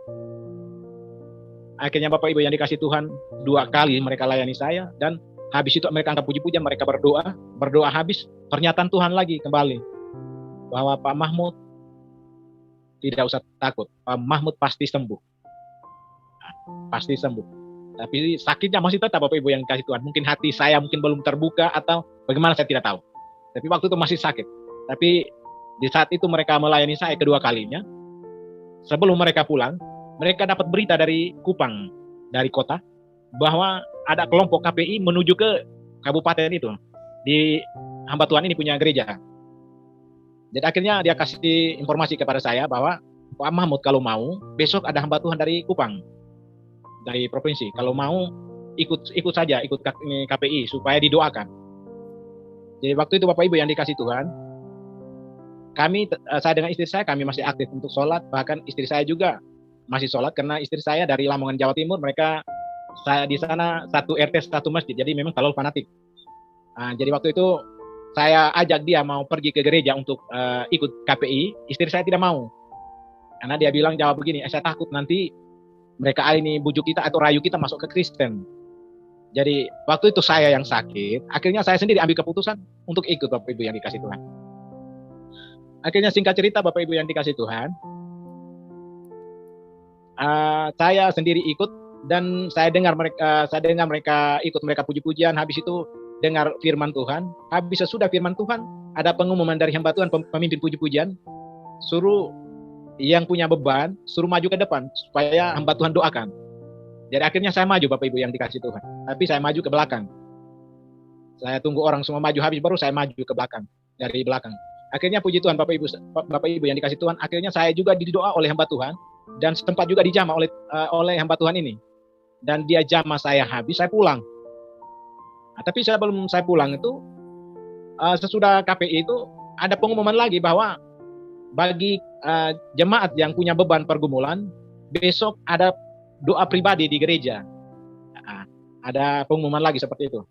Akhirnya Bapak Ibu yang dikasih Tuhan 2 kali mereka layani saya. Dan habis itu mereka angkat puji-pujian, mereka berdoa. Berdoa habis, pernyataan Tuhan lagi kembali. Bahwa Pak Mahmud tidak usah takut. Pak Mahmud pasti sembuh. Pasti sembuh. Tapi sakitnya masih tetap Bapak Ibu yang dikasih Tuhan. Mungkin hati saya mungkin belum terbuka atau bagaimana saya tidak tahu. Tapi waktu itu masih sakit. Tapi di saat itu mereka melayani saya kedua kalinya. Sebelum mereka pulang, mereka dapat berita dari Kupang, dari kota, bahwa ada kelompok KPI menuju ke kabupaten itu. Di hamba Tuhan ini punya gereja. Jadi akhirnya dia kasih informasi kepada saya bahwa Pak Mahmud kalau mau, besok ada hamba Tuhan dari Kupang, dari provinsi. Kalau mau ikut saja, ikut KPI supaya didoakan. Jadi waktu itu Bapak Ibu yang dikasih Tuhan, saya dengan istri saya kami masih aktif untuk sholat, bahkan istri saya juga masih sholat karena istri saya dari Lamongan Jawa Timur, saya di sana 1 RT 1 masjid, jadi memang terlalu fanatik. Jadi waktu itu saya ajak dia mau pergi ke gereja untuk ikut KPI, istri saya tidak mau, karena dia bilang jawab begini, saya takut nanti mereka ini bujuk kita atau rayu kita masuk ke Kristen. Jadi waktu itu saya yang sakit, akhirnya saya sendiri ambil keputusan untuk ikut Bapak Ibu yang dikasih Tuhan. Akhirnya singkat cerita Bapak Ibu yang dikasih Tuhan, Saya sendiri ikut dan saya dengar mereka ikut, mereka puji-pujian. Habis itu dengar firman Tuhan. Habis sesudah firman Tuhan, ada pengumuman dari hamba Tuhan, pemimpin puji-pujian, suruh yang punya beban suruh maju ke depan supaya hamba Tuhan doakan. Jadi akhirnya saya maju, Bapak Ibu yang dikasih Tuhan. Tapi saya maju ke belakang. Saya tunggu orang semua maju habis, baru saya maju ke belakang, dari belakang. Akhirnya puji Tuhan, Bapak Ibu yang dikasih Tuhan, akhirnya saya juga didoa oleh hamba Tuhan dan sempat juga dijamah oleh hamba Tuhan ini. Dan dia jamah saya habis, saya pulang. Tapi sebelum saya pulang itu, sesudah KPI itu ada pengumuman lagi bahwa bagi jemaat yang punya beban pergumulan, besok ada doa pribadi di gereja. Ada pengumuman lagi seperti itu.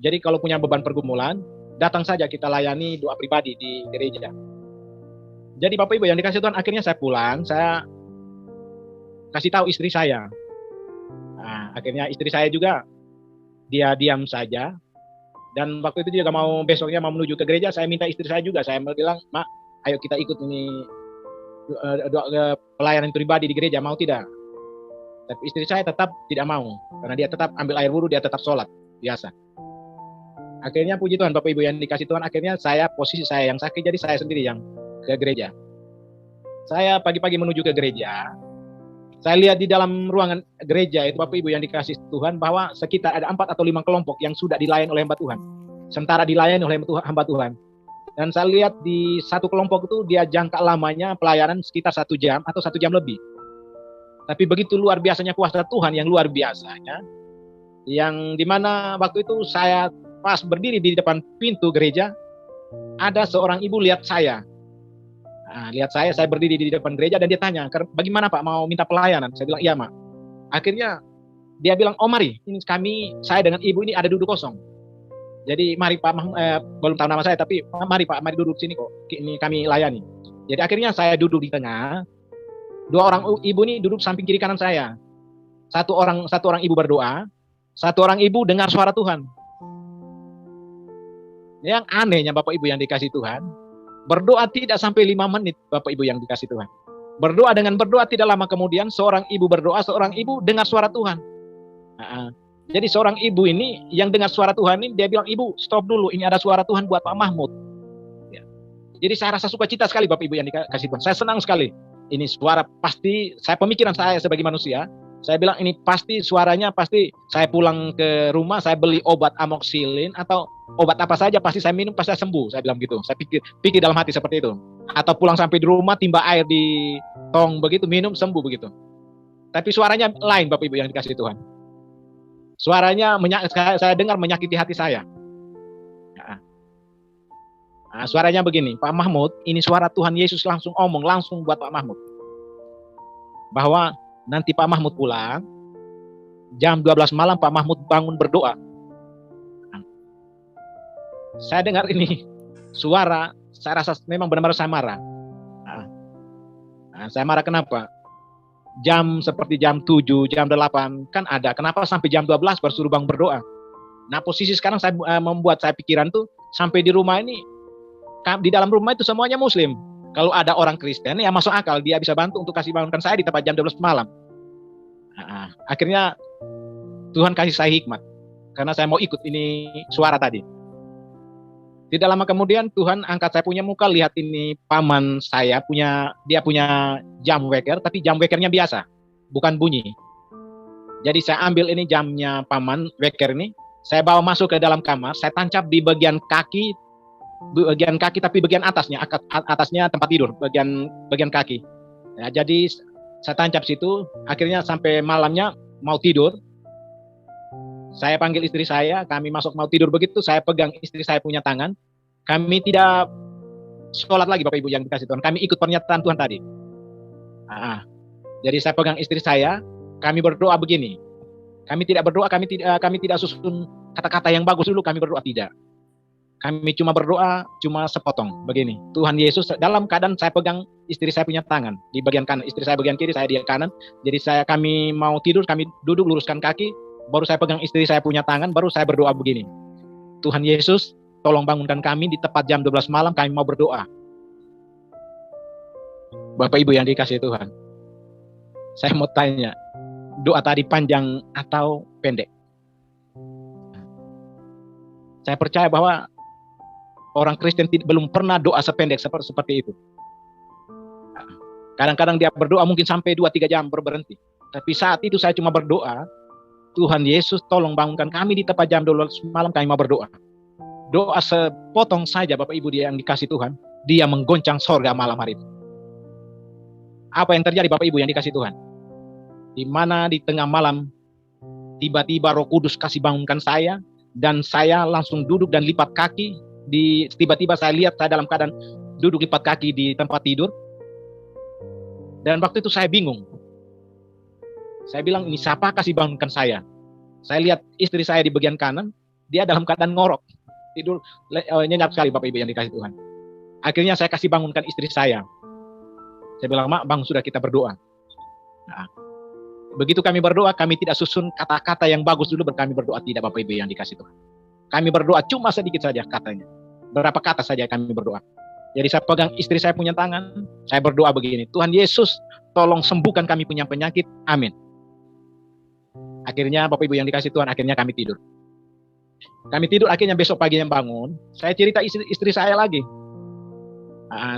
Jadi kalau punya beban pergumulan, datang saja kita layani doa pribadi di gereja. Jadi Bapak Ibu yang dikasih Tuhan, akhirnya saya pulang, saya kasih tahu istri saya. Akhirnya istri saya juga, dia diam saja. Dan waktu itu juga besoknya mau menuju ke gereja, saya minta istri saya juga, saya bilang, Mak, ayo kita ikut ini doa pelayanan pribadi di gereja, mau tidak? Tapi istri saya tetap tidak mau, karena dia tetap ambil air wudhu, dia tetap sholat biasa. Akhirnya puji Tuhan, Bapak Ibu yang dikasih Tuhan, akhirnya posisi saya yang sakit, jadi saya sendiri yang ke gereja. Saya pagi-pagi menuju ke gereja, saya lihat di dalam ruangan gereja itu, Bapak Ibu yang dikasih Tuhan, bahwa sekitar ada 4 atau 5 kelompok yang sudah dilayani oleh hamba Tuhan. Sementara dilayani oleh hamba Tuhan. Dan saya lihat di satu kelompok itu, dia jangka lamanya pelayanan sekitar 1 jam atau 1 jam lebih. Tapi begitu luar biasanya kuasa Tuhan, yang luar biasanya, yang dimana waktu itu saya pas berdiri di depan pintu gereja, ada seorang ibu lihat saya. Lihat saya berdiri di depan gereja, dan dia tanya, bagaimana Pak, mau minta pelayanan? Saya bilang, iya Mak. Akhirnya dia bilang, oh mari, ini saya dengan ibu ini ada duduk kosong. Jadi mari Pak, belum tahu nama saya, tapi mari Pak, mari duduk sini kok, ini kami layani. Jadi akhirnya saya duduk di tengah, 2 orang ibu ini duduk samping kiri kanan saya. Satu orang ibu berdoa, 1 orang ibu dengar suara Tuhan. Yang anehnya Bapak Ibu yang dikasih Tuhan, berdoa tidak sampai 5 menit Bapak Ibu yang dikasih Tuhan. Berdoa tidak lama kemudian, seorang ibu berdoa, seorang ibu dengar suara Tuhan. Jadi seorang ibu ini yang dengar suara Tuhan ini, dia bilang, ibu stop dulu, ini ada suara Tuhan buat Pak Mahmud. Ya. Jadi saya rasa sukacita sekali Bapak Ibu yang dikasih Tuhan. Saya senang sekali. Ini suara pasti, pemikiran saya sebagai manusia, saya bilang ini pasti suaranya, pasti saya pulang ke rumah, saya beli obat amoxicillin atau obat apa saja, pasti saya minum, pasti saya sembuh. Saya bilang gitu. Saya pikir dalam hati seperti itu. Atau pulang sampai di rumah, timba air di tong begitu, minum, sembuh begitu. Tapi suaranya lain Bapak Ibu yang dikasih Tuhan. Suaranya saya dengar menyakiti hati saya. Suaranya begini, Pak Mahmud, ini suara Tuhan Yesus langsung buat Pak Mahmud. Bahwa nanti Pak Mahmud pulang, jam 12 malam Pak Mahmud bangun berdoa. Saya dengar ini suara, saya rasa memang benar-benar saya marah. Saya marah kenapa? Seperti jam 7, jam 8 kan ada. Kenapa sampai jam 12 baru suruh bangun berdoa? Nah posisi sekarang membuat saya pikiran tuh, sampai di rumah ini, di dalam rumah itu semuanya Muslim. Kalau ada orang Kristen, ya masuk akal, dia bisa bantu untuk kasih bangunkan saya di tempat jam 12 malam. Akhirnya Tuhan kasih saya hikmat, karena saya mau ikut ini suara tadi. Tidak lama kemudian Tuhan angkat saya punya muka, lihat ini paman saya dia punya jam weker, tapi jam wekernya biasa, bukan bunyi. Jadi saya ambil ini jamnya paman weker ini, saya bawa masuk ke dalam kamar, saya tancap di bagian kaki tapi bagian atasnya tempat tidur, bagian kaki. Ya, jadi saya tancap situ, akhirnya sampai malamnya mau tidur, saya panggil istri saya, kami masuk mau tidur, begitu saya pegang istri saya punya tangan, kami tidak sholat lagi Bapak Ibu yang dikasih Tuhan, kami ikut pernyataan Tuhan tadi. Jadi saya pegang istri saya, kami berdoa begini, kami tidak berdoa, kami tidak susun kata-kata yang bagus dulu, kami berdoa tidak. Kami cuma berdoa, cuma sepotong begini. Tuhan Yesus, dalam keadaan saya pegang istri saya punya tangan di bagian kanan, istri saya bagian kiri, saya di kanan. Jadi kami mau tidur, kami duduk luruskan kaki, baru saya pegang istri saya punya tangan, baru saya berdoa begini. Tuhan Yesus, tolong bangunkan kami di tepat jam 12 malam, kami mau berdoa. Bapak Ibu yang dikasih Tuhan. Saya mau tanya, doa tadi panjang atau pendek? Saya percaya bahwa orang Kristen belum pernah doa sependek seperti itu. Kadang-kadang dia berdoa mungkin sampai 2-3 jam berhenti. Tapi saat itu saya cuma berdoa, Tuhan Yesus tolong bangunkan kami di tepat jam 12 malam kami mau berdoa. Doa sepotong saja Bapak Ibu dia yang dikasih Tuhan, dia menggoncang sorga malam hari itu. Apa yang terjadi Bapak Ibu yang dikasih Tuhan? Di mana di tengah malam tiba-tiba Roh Kudus kasih bangunkan saya, dan saya langsung duduk dan lipat kaki. Tiba-tiba saya lihat saya dalam keadaan duduk lipat kaki di tempat tidur. Dan waktu itu saya bingung. Saya bilang, ini siapa kasih bangunkan saya? Saya lihat istri saya di bagian kanan, dia dalam keadaan ngorok. Tidur nyenyak sekali Bapak Ibu yang dikasih Tuhan. Akhirnya saya kasih bangunkan istri saya. Saya bilang, Mak, Bang, sudah kita berdoa. Nah, begitu kami berdoa, kami tidak susun kata-kata yang bagus dulu, kami berdoa tidak Bapak Ibu yang dikasih Tuhan. Kami berdoa cuma sedikit saja katanya. Berapa kata saja kami berdoa. Jadi saya pegang istri saya punya tangan, saya berdoa begini, Tuhan Yesus, tolong sembuhkan kami punya penyakit, amin. Akhirnya Bapak Ibu yang dikasih Tuhan, akhirnya kami tidur. Kami tidur, akhirnya besok paginya bangun, saya cerita istri saya lagi.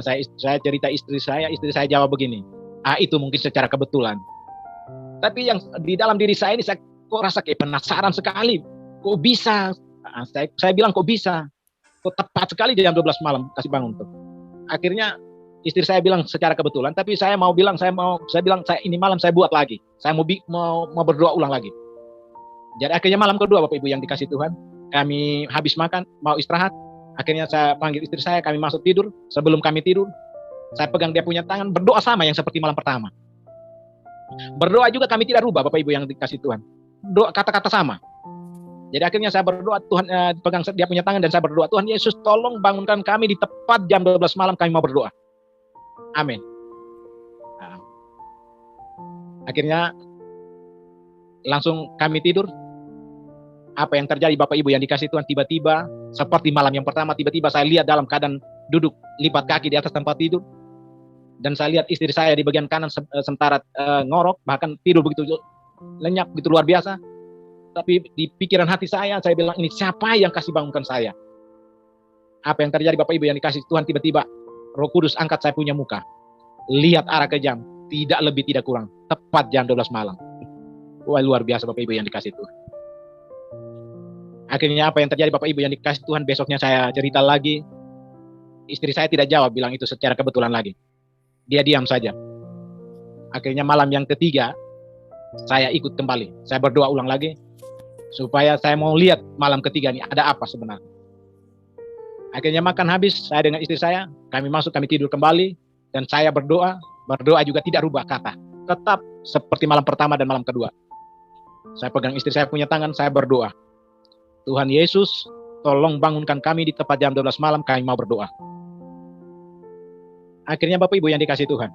Saya cerita istri saya jawab begini, itu mungkin secara kebetulan. Tapi yang di dalam diri saya ini, saya kok rasa kayak penasaran sekali, kok bisa? Saya bilang kok bisa? Kok tepat sekali jam 12 malam kasih bangun tuh. Akhirnya istri saya bilang secara kebetulan, tapi saya bilang ini malam saya buat lagi. Saya mau berdoa ulang lagi. Jadi akhirnya malam kedua Bapak Ibu yang dikasih Tuhan, kami habis makan, mau istirahat. Akhirnya saya panggil istri saya, kami masuk tidur. Sebelum kami tidur, saya pegang dia punya tangan, berdoa sama yang seperti malam pertama. Berdoa juga kami tidak rubah Bapak Ibu yang dikasih Tuhan. Doa kata-kata sama. Jadi akhirnya saya berdoa, Tuhan pegang dia punya tangan dan saya berdoa, Tuhan Yesus tolong bangunkan kami di tepat jam 12 malam kami mau berdoa. Amin. Nah, akhirnya langsung kami tidur. Apa yang terjadi Bapak Ibu yang dikasih Tuhan, tiba-tiba seperti malam yang pertama, tiba-tiba saya lihat dalam keadaan duduk lipat kaki di atas tempat tidur. Dan saya lihat istri saya di bagian kanan sementara ngorok, bahkan tidur begitu lenyap, begitu luar biasa. Tapi di pikiran hati saya bilang, ini siapa yang kasih bangunkan saya? Apa yang terjadi Bapak Ibu yang dikasih Tuhan, tiba-tiba Roh Kudus angkat saya punya muka. Lihat arah ke jam, tidak lebih tidak kurang, tepat jam 12 malam. Wah, luar biasa Bapak Ibu yang dikasih Tuhan. Akhirnya apa yang terjadi Bapak Ibu yang dikasih Tuhan, besoknya saya cerita lagi. Istri saya tidak jawab, bilang itu secara kebetulan lagi. Dia diam saja. Akhirnya malam yang ketiga, saya ikut kembali. Saya berdoa ulang lagi, supaya saya mau lihat malam ketiga ini ada apa sebenarnya. Akhirnya makan habis, saya dengan istri saya, kami tidur kembali, dan saya berdoa juga tidak rubah kata. Tetap seperti malam pertama dan malam kedua. Saya pegang istri saya punya tangan, saya berdoa. Tuhan Yesus, tolong bangunkan kami di tepat jam 12 malam, kami mau berdoa. Akhirnya Bapak Ibu yang dikasih Tuhan,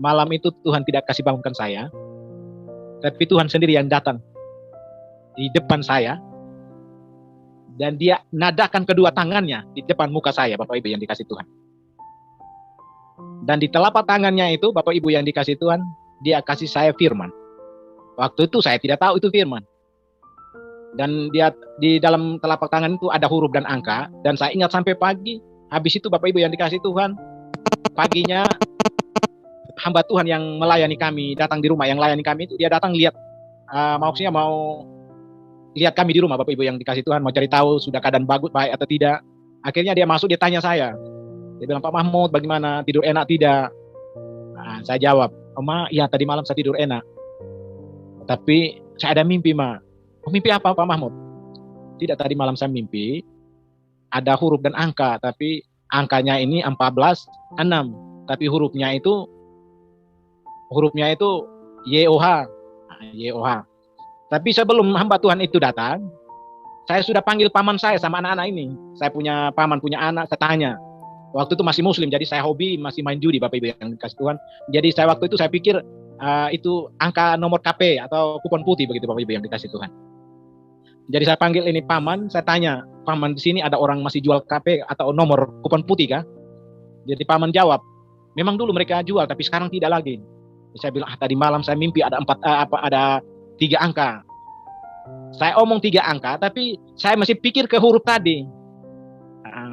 malam itu Tuhan tidak kasih bangunkan saya, tapi Tuhan sendiri yang datang di depan saya, dan dia nadakan kedua tangannya di depan muka saya, Bapak Ibu yang dikasih Tuhan. Dan di telapak tangannya itu, Bapak Ibu yang dikasih Tuhan, dia kasih saya firman. Waktu itu saya tidak tahu itu firman. Dan dia di dalam telapak tangan itu ada huruf dan angka, dan saya ingat sampai pagi. Habis itu Bapak Ibu yang dikasih Tuhan, paginya hamba Tuhan yang melayani kami datang di rumah, yang melayani kami itu dia datang lihat, maksudnya mau lihat kami di rumah Bapak Ibu yang dikasih Tuhan, mau cari tahu sudah keadaan baik atau tidak. Akhirnya dia masuk, dia tanya saya, dia bilang, Pak Mahmud bagaimana, tidur enak tidak? Nah, saya jawab, Ma, ya tadi malam saya tidur enak, tapi saya ada mimpi, Ma. Oh, mimpi apa Pak Mahmud? Tidak, tadi malam saya mimpi ada huruf dan angka, tapi angkanya ini 14, 6, tapi hurufnya itu YOH. YOH. Tapi sebelum hamba Tuhan itu datang, saya sudah panggil paman saya sama anak-anak ini. Saya punya paman, punya anak, saya tanya. Waktu itu masih muslim, jadi saya hobi masih main judi Bapak Ibu yang dikasih Tuhan. Jadi waktu itu saya pikir itu angka nomor KP atau kupon putih begitu Bapak Ibu yang dikasih Tuhan. Jadi saya panggil ini paman, saya tanya, paman di sini ada orang masih jual KP atau nomor kupon putih kah? Jadi paman jawab, memang dulu mereka jual tapi sekarang tidak lagi. Saya bilang, tadi malam saya mimpi ada ada 3 angka. Saya omong 3 angka, tapi saya masih pikir ke huruf tadi.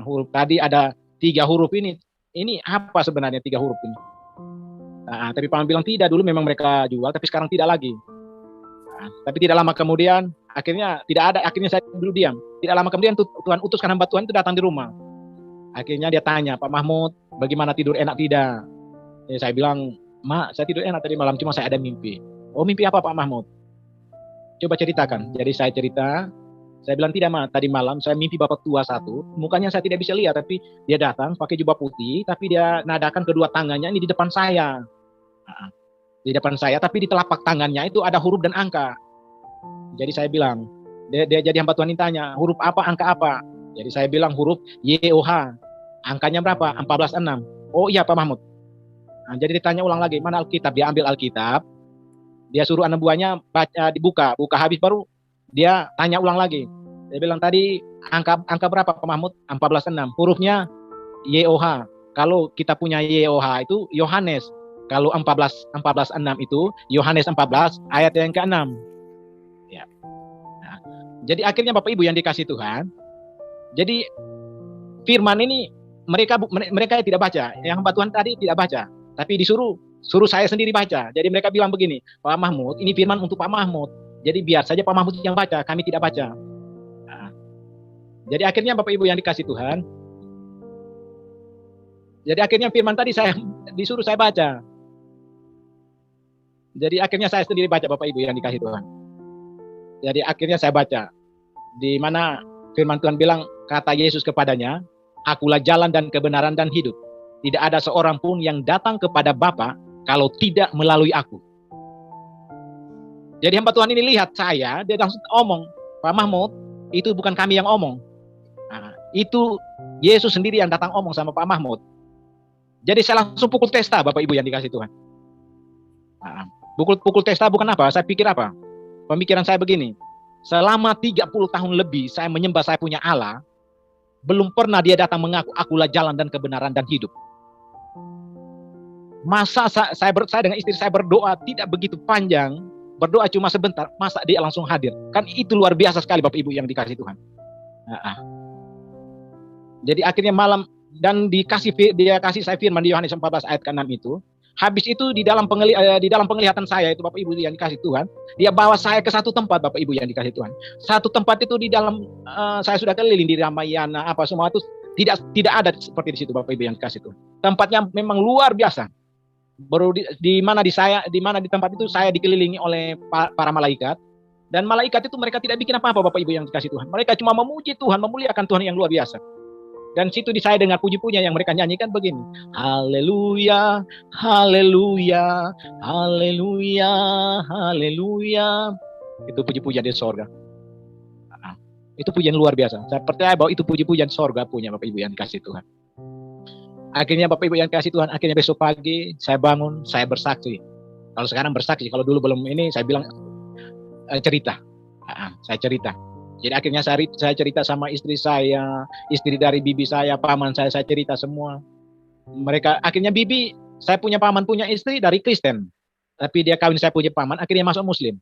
Huruf tadi ada 3 huruf ini. Ini apa sebenarnya 3 huruf ini? Tapi paman bilang tidak, dulu memang mereka jual, tapi sekarang tidak lagi. Tapi tidak lama kemudian, akhirnya tidak ada. Akhirnya saya dulu diam. Tidak lama kemudian Tuhan utuskan hamba Tuhan itu datang di rumah. Akhirnya dia tanya, Pak Mahmud, bagaimana tidur enak tidak? Saya bilang, Mak, saya tidur enak tadi malam, cuma saya ada mimpi. Oh, mimpi apa Pak Mahmud? Coba ceritakan. Jadi saya cerita, saya bilang tidak Mak, tadi malam saya mimpi bapak tua satu, mukanya saya tidak bisa lihat, tapi dia datang pakai jubah putih, tapi dia nadakan kedua tangannya ini di depan saya. Di depan saya, tapi di telapak tangannya itu ada huruf dan angka. Jadi saya bilang, dia jadi hamba Tuhan ini tanya, huruf apa, angka apa? Jadi saya bilang huruf YOH. Angkanya berapa? 14:6. Oh iya Pak Mahmud. Jadi ditanya ulang lagi, mana Alkitab? Dia ambil Alkitab, dia suruh anak buahnya buka habis baru dia tanya ulang lagi. Dia bilang tadi angka berapa Pak Mahmud? 14:6. Hurufnya YOH. Kalau kita punya YOH itu Yohanes. Kalau 14:6 itu Yohanes 14 ayat yang ke-6. Ya. Nah, jadi akhirnya Bapak Ibu yang dikasih Tuhan, jadi firman ini mereka tidak baca. Yang hamba Tuhan tadi tidak baca, tapi suruh saya sendiri baca. Jadi mereka bilang begini, Pak Mahmud, ini firman untuk Pak Mahmud. Jadi biar saja Pak Mahmud yang baca, kami tidak baca. Nah, jadi akhirnya Bapak Ibu yang dikasih Tuhan, jadi akhirnya firman tadi saya disuruh saya baca. Jadi akhirnya saya sendiri baca Bapak Ibu yang dikasih Tuhan. Jadi akhirnya saya baca. Di mana firman Tuhan bilang, kata Yesus kepadanya, Akulah jalan dan kebenaran dan hidup. Tidak ada seorang pun yang datang kepada Bapa kalau tidak melalui aku. Jadi hamba Tuhan ini lihat saya, dia langsung omong, Pak Mahmud, itu bukan kami yang omong. Itu Yesus sendiri yang datang omong sama Pak Mahmud. Jadi saya langsung pukul testa Bapak Ibu yang dikasih Tuhan. Pukul testa bukan apa, saya pikir apa? Pemikiran saya begini, selama 30 tahun lebih saya menyembah saya punya Allah, belum pernah dia datang mengaku, akulah jalan dan kebenaran dan hidup. Masa saya dengan istri saya berdoa tidak begitu panjang, berdoa cuma sebentar, masa dia langsung hadir? Kan itu luar biasa sekali Bapak Ibu yang dikasih Tuhan. Jadi akhirnya malam, dan dia kasih saya firman di Yohanes 14 ayat ke-6 itu. Habis itu di dalam penglihatan saya itu Bapak Ibu yang dikasih Tuhan, dia bawa saya ke satu tempat Bapak Ibu yang dikasih Tuhan. Satu tempat itu di dalam saya sudah keliling di Ramayana apa semua itu tidak ada seperti di situ Bapak Ibu yang dikasih Tuhan. Tempatnya memang luar biasa. Baru di mana di tempat itu saya dikelilingi oleh para malaikat, dan malaikat itu mereka tidak bikin apa-apa Bapak Ibu yang dikasih Tuhan. Mereka cuma memuji Tuhan, memuliakan Tuhan yang luar biasa. Dan situ saya dengar puji-pujian yang mereka nyanyikan begini. Haleluya, haleluya, haleluya, haleluya. Itu puji-pujian di sorga. Itu pujian luar biasa. Saya percaya bahwa itu puji-pujian sorga punya Bapak Ibu yang dikasih Tuhan. Akhirnya Bapak Ibu yang dikasih Tuhan, akhirnya besok pagi saya bangun, saya bersaksi. Kalau sekarang bersaksi, kalau dulu belum ini saya bilang cerita. Saya cerita. Jadi akhirnya saya cerita sama istri saya, istri dari bibi saya, paman saya cerita semua. Mereka akhirnya bibi, saya punya paman punya istri dari Kristen, tapi dia kawin saya punya paman, akhirnya masuk Muslim.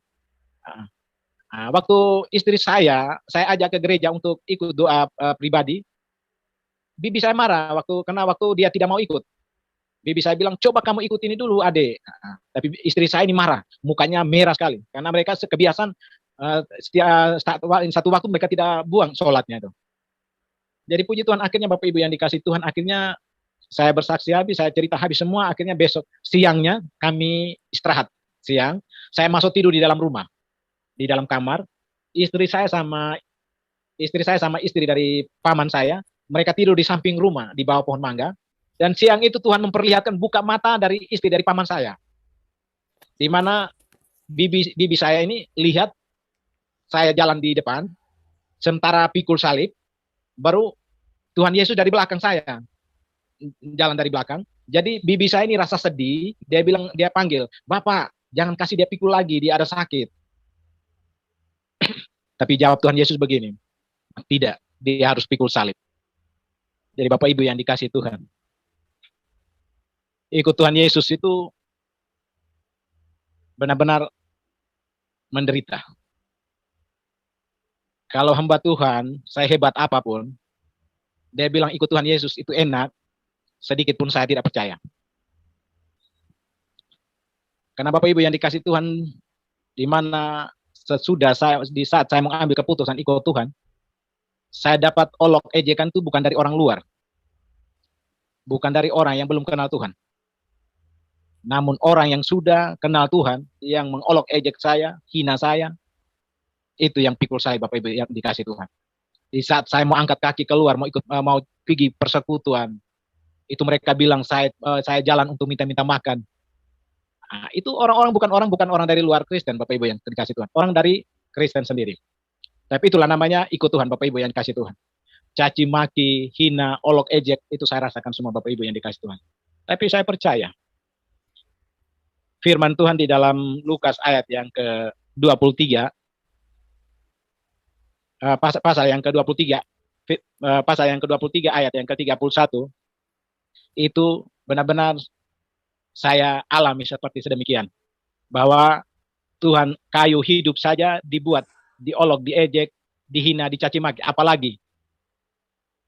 Waktu istri saya ajak ke gereja untuk ikut doa pribadi, bibi saya marah karena waktu dia tidak mau ikut. Bibi saya bilang, coba kamu ikut ini dulu adek. Tapi istri saya ini marah, mukanya merah sekali, karena mereka kebiasaan satu waktu mereka tidak buang sholatnya itu. Jadi puji Tuhan, akhirnya Bapak Ibu yang dikasih Tuhan, akhirnya saya bersaksi habis, saya cerita habis semua. Akhirnya besok siangnya kami istirahat siang, saya masuk tidur di dalam rumah, di dalam kamar. Istri saya sama istri dari paman saya, mereka tidur di samping rumah di bawah pohon mangga. Dan siang itu Tuhan memperlihatkan buka mata dari istri dari paman saya, di mana bibi saya ini lihat saya jalan di depan, sementara pikul salib, baru Tuhan Yesus dari belakang saya, jalan dari belakang. Jadi bibi saya ini rasa sedih, dia panggil, Bapak, jangan kasih dia pikul lagi, dia ada sakit. Tapi jawab Tuhan Yesus begini, tidak, dia harus pikul salib. Jadi Bapak Ibu yang dikasih Tuhan, ikut Tuhan Yesus itu benar-benar menderita. Kalau hamba Tuhan, saya hebat apapun, dia bilang ikut Tuhan Yesus itu enak, sedikit pun saya tidak percaya. Karena Bapak Ibu yang dikasih Tuhan, di mana sesudah saya, di saat saya mengambil keputusan ikut Tuhan, saya dapat olok ejekan itu bukan dari orang luar, bukan dari orang yang belum kenal Tuhan. Namun orang yang sudah kenal Tuhan, yang mengolok ejek saya, hina saya, itu yang pikul saya, Bapak Ibu yang dikasih Tuhan. Di saat saya mau angkat kaki keluar, mau pergi persekutuan, itu mereka bilang saya jalan untuk minta-minta makan. Nah, itu bukan orang dari luar Kristen, Bapak Ibu yang dikasih Tuhan. Orang dari Kristen sendiri. Tapi itulah namanya ikut Tuhan, Bapak Ibu yang dikasih Tuhan. Caci maki, hina, olok ejek, itu saya rasakan semua Bapak Ibu yang dikasih Tuhan. Tapi saya percaya firman Tuhan di dalam Lukas ayat yang ke-23, pasal yang ke-23, pasal yang ke-23 ayat yang ke-31, itu benar-benar saya alami seperti sedemikian. Bahwa Tuhan kayu hidup saja dibuat, diolok, diejek, dihina, dicaci maki. Apalagi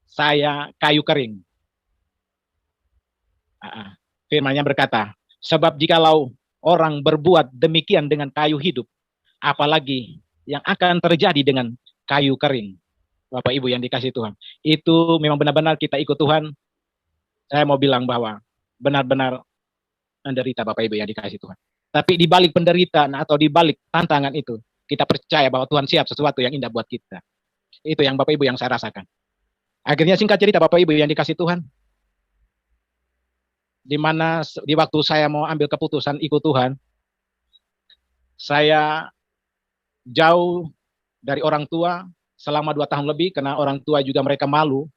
saya kayu kering. Firman-Nya berkata, sebab jikalau orang berbuat demikian dengan kayu hidup, apalagi yang akan terjadi dengan kayu kering. Bapak Ibu yang dikasih Tuhan. Itu memang benar-benar kita ikut Tuhan. Saya mau bilang bahwa benar-benar menderita Bapak Ibu yang dikasih Tuhan. Tapi di balik penderitaan atau di balik tantangan itu, kita percaya bahwa Tuhan siap sesuatu yang indah buat kita. Itu yang Bapak Ibu yang saya rasakan. Akhirnya singkat cerita Bapak Ibu yang dikasih Tuhan, di mana di waktu saya mau ambil keputusan ikut Tuhan, saya jauh dari orang tua selama 2 tahun lebih, karena orang tua juga mereka malu,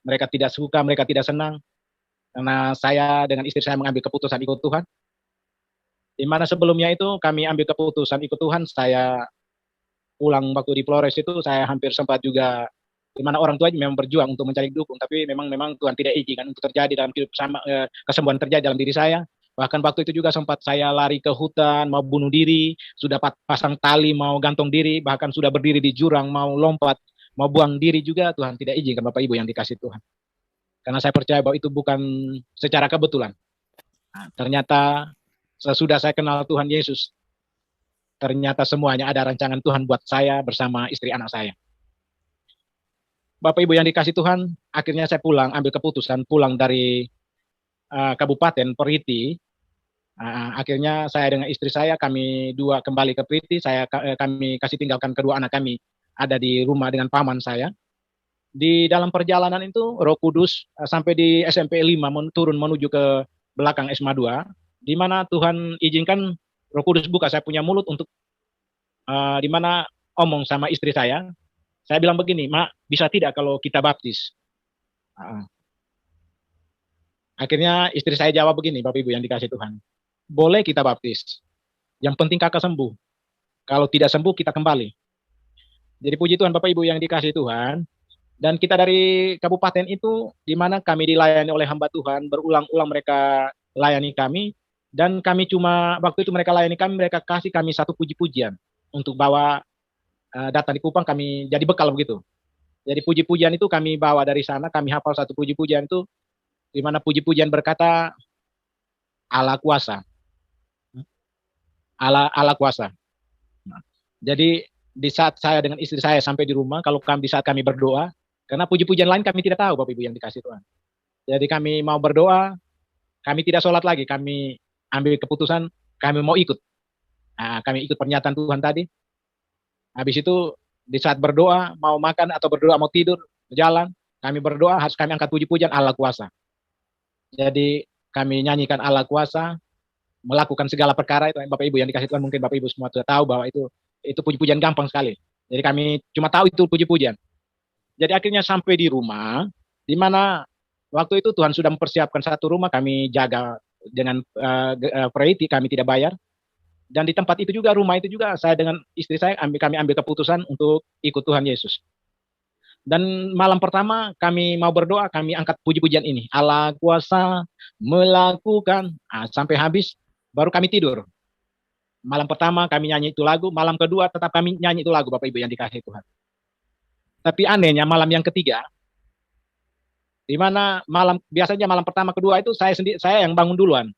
mereka tidak suka, mereka tidak senang, karena saya dengan istri saya mengambil keputusan ikut Tuhan. Di mana sebelumnya itu kami ambil keputusan ikut Tuhan, saya pulang waktu di Flores itu saya hampir sempat juga, di mana orang tua memang berjuang untuk mencari dukung, tapi memang Tuhan tidak izinkan untuk terjadi dalam hidup kesembuhan terjadi dalam diri saya. Bahkan waktu itu juga sempat saya lari ke hutan, mau bunuh diri, sudah pasang tali, mau gantung diri, bahkan sudah berdiri di jurang, mau lompat, mau buang diri juga, Tuhan tidak izinkan Bapak Ibu yang dikasih Tuhan. Karena saya percaya bahwa itu bukan secara kebetulan. Nah, ternyata sesudah saya kenal Tuhan Yesus, ternyata semuanya ada rancangan Tuhan buat saya bersama istri anak saya. Bapak Ibu yang dikasih Tuhan, akhirnya saya ambil keputusan pulang dari Kabupaten Periti. Akhirnya saya dengan istri saya, kami dua kembali ke Periti, kami kasih tinggalkan kedua anak kami ada di rumah dengan paman saya. Di dalam perjalanan itu Roh Kudus sampai di SMP 5 turun menuju ke belakang SMA 2, di mana Tuhan izinkan Roh Kudus buka saya punya mulut untuk di mana omong sama istri saya. Saya bilang begini, Mak, bisa tidak kalau kita baptis? Akhirnya istri saya jawab begini, Bapak Ibu yang dikasih Tuhan. Boleh kita baptis. Yang penting kakak sembuh. Kalau tidak sembuh, kita kembali. Jadi puji Tuhan Bapak Ibu yang dikasih Tuhan. Dan kita dari kabupaten itu, di mana kami dilayani oleh hamba Tuhan, berulang-ulang mereka layani kami. Dan kami waktu itu mereka layani kami, mereka kasih kami satu puji-pujian. Untuk bawa datang di Kupang, kami jadi bekal begitu. Jadi puji-pujian itu kami bawa dari sana, kami hafal satu puji-pujian itu, di mana puji-pujian berkata, Allah kuasa. Allah kuasa. Nah, jadi di saat saya dengan istri saya sampai di rumah, di saat kami berdoa, karena puji-pujian lain kami tidak tahu Bapak Ibu yang dikasih Tuhan. Jadi kami mau berdoa, kami tidak sholat lagi, kami ambil keputusan, kami mau ikut. Nah, kami ikut pernyataan Tuhan tadi. Habis itu di saat berdoa, mau makan atau berdoa mau tidur, berjalan, kami berdoa, harus kami angkat puji-pujian Allah kuasa. Jadi kami nyanyikan Allah kuasa, melakukan segala perkara itu Bapak Ibu yang dikasih Tuhan, mungkin Bapak Ibu semua sudah tahu bahwa itu puji-pujian gampang sekali. Jadi kami cuma tahu itu puji-pujian. Jadi akhirnya sampai di rumah, di mana waktu itu Tuhan sudah mempersiapkan satu rumah, kami jaga dengan proyekti, kami tidak bayar. Dan di tempat itu juga, rumah itu juga, saya dengan istri saya, kami ambil keputusan untuk ikut Tuhan Yesus. Dan malam pertama kami mau berdoa, kami angkat puji-pujian ini. Allah kuasa melakukan, sampai habis. baru kami tidur. Malam pertama kami nyanyi itu lagu, malam kedua tetap kami nyanyi itu lagu, Bapak Ibu yang dikasihi Tuhan. Tapi anehnya malam yang ketiga, di mana biasanya malam pertama kedua itu saya yang bangun duluan.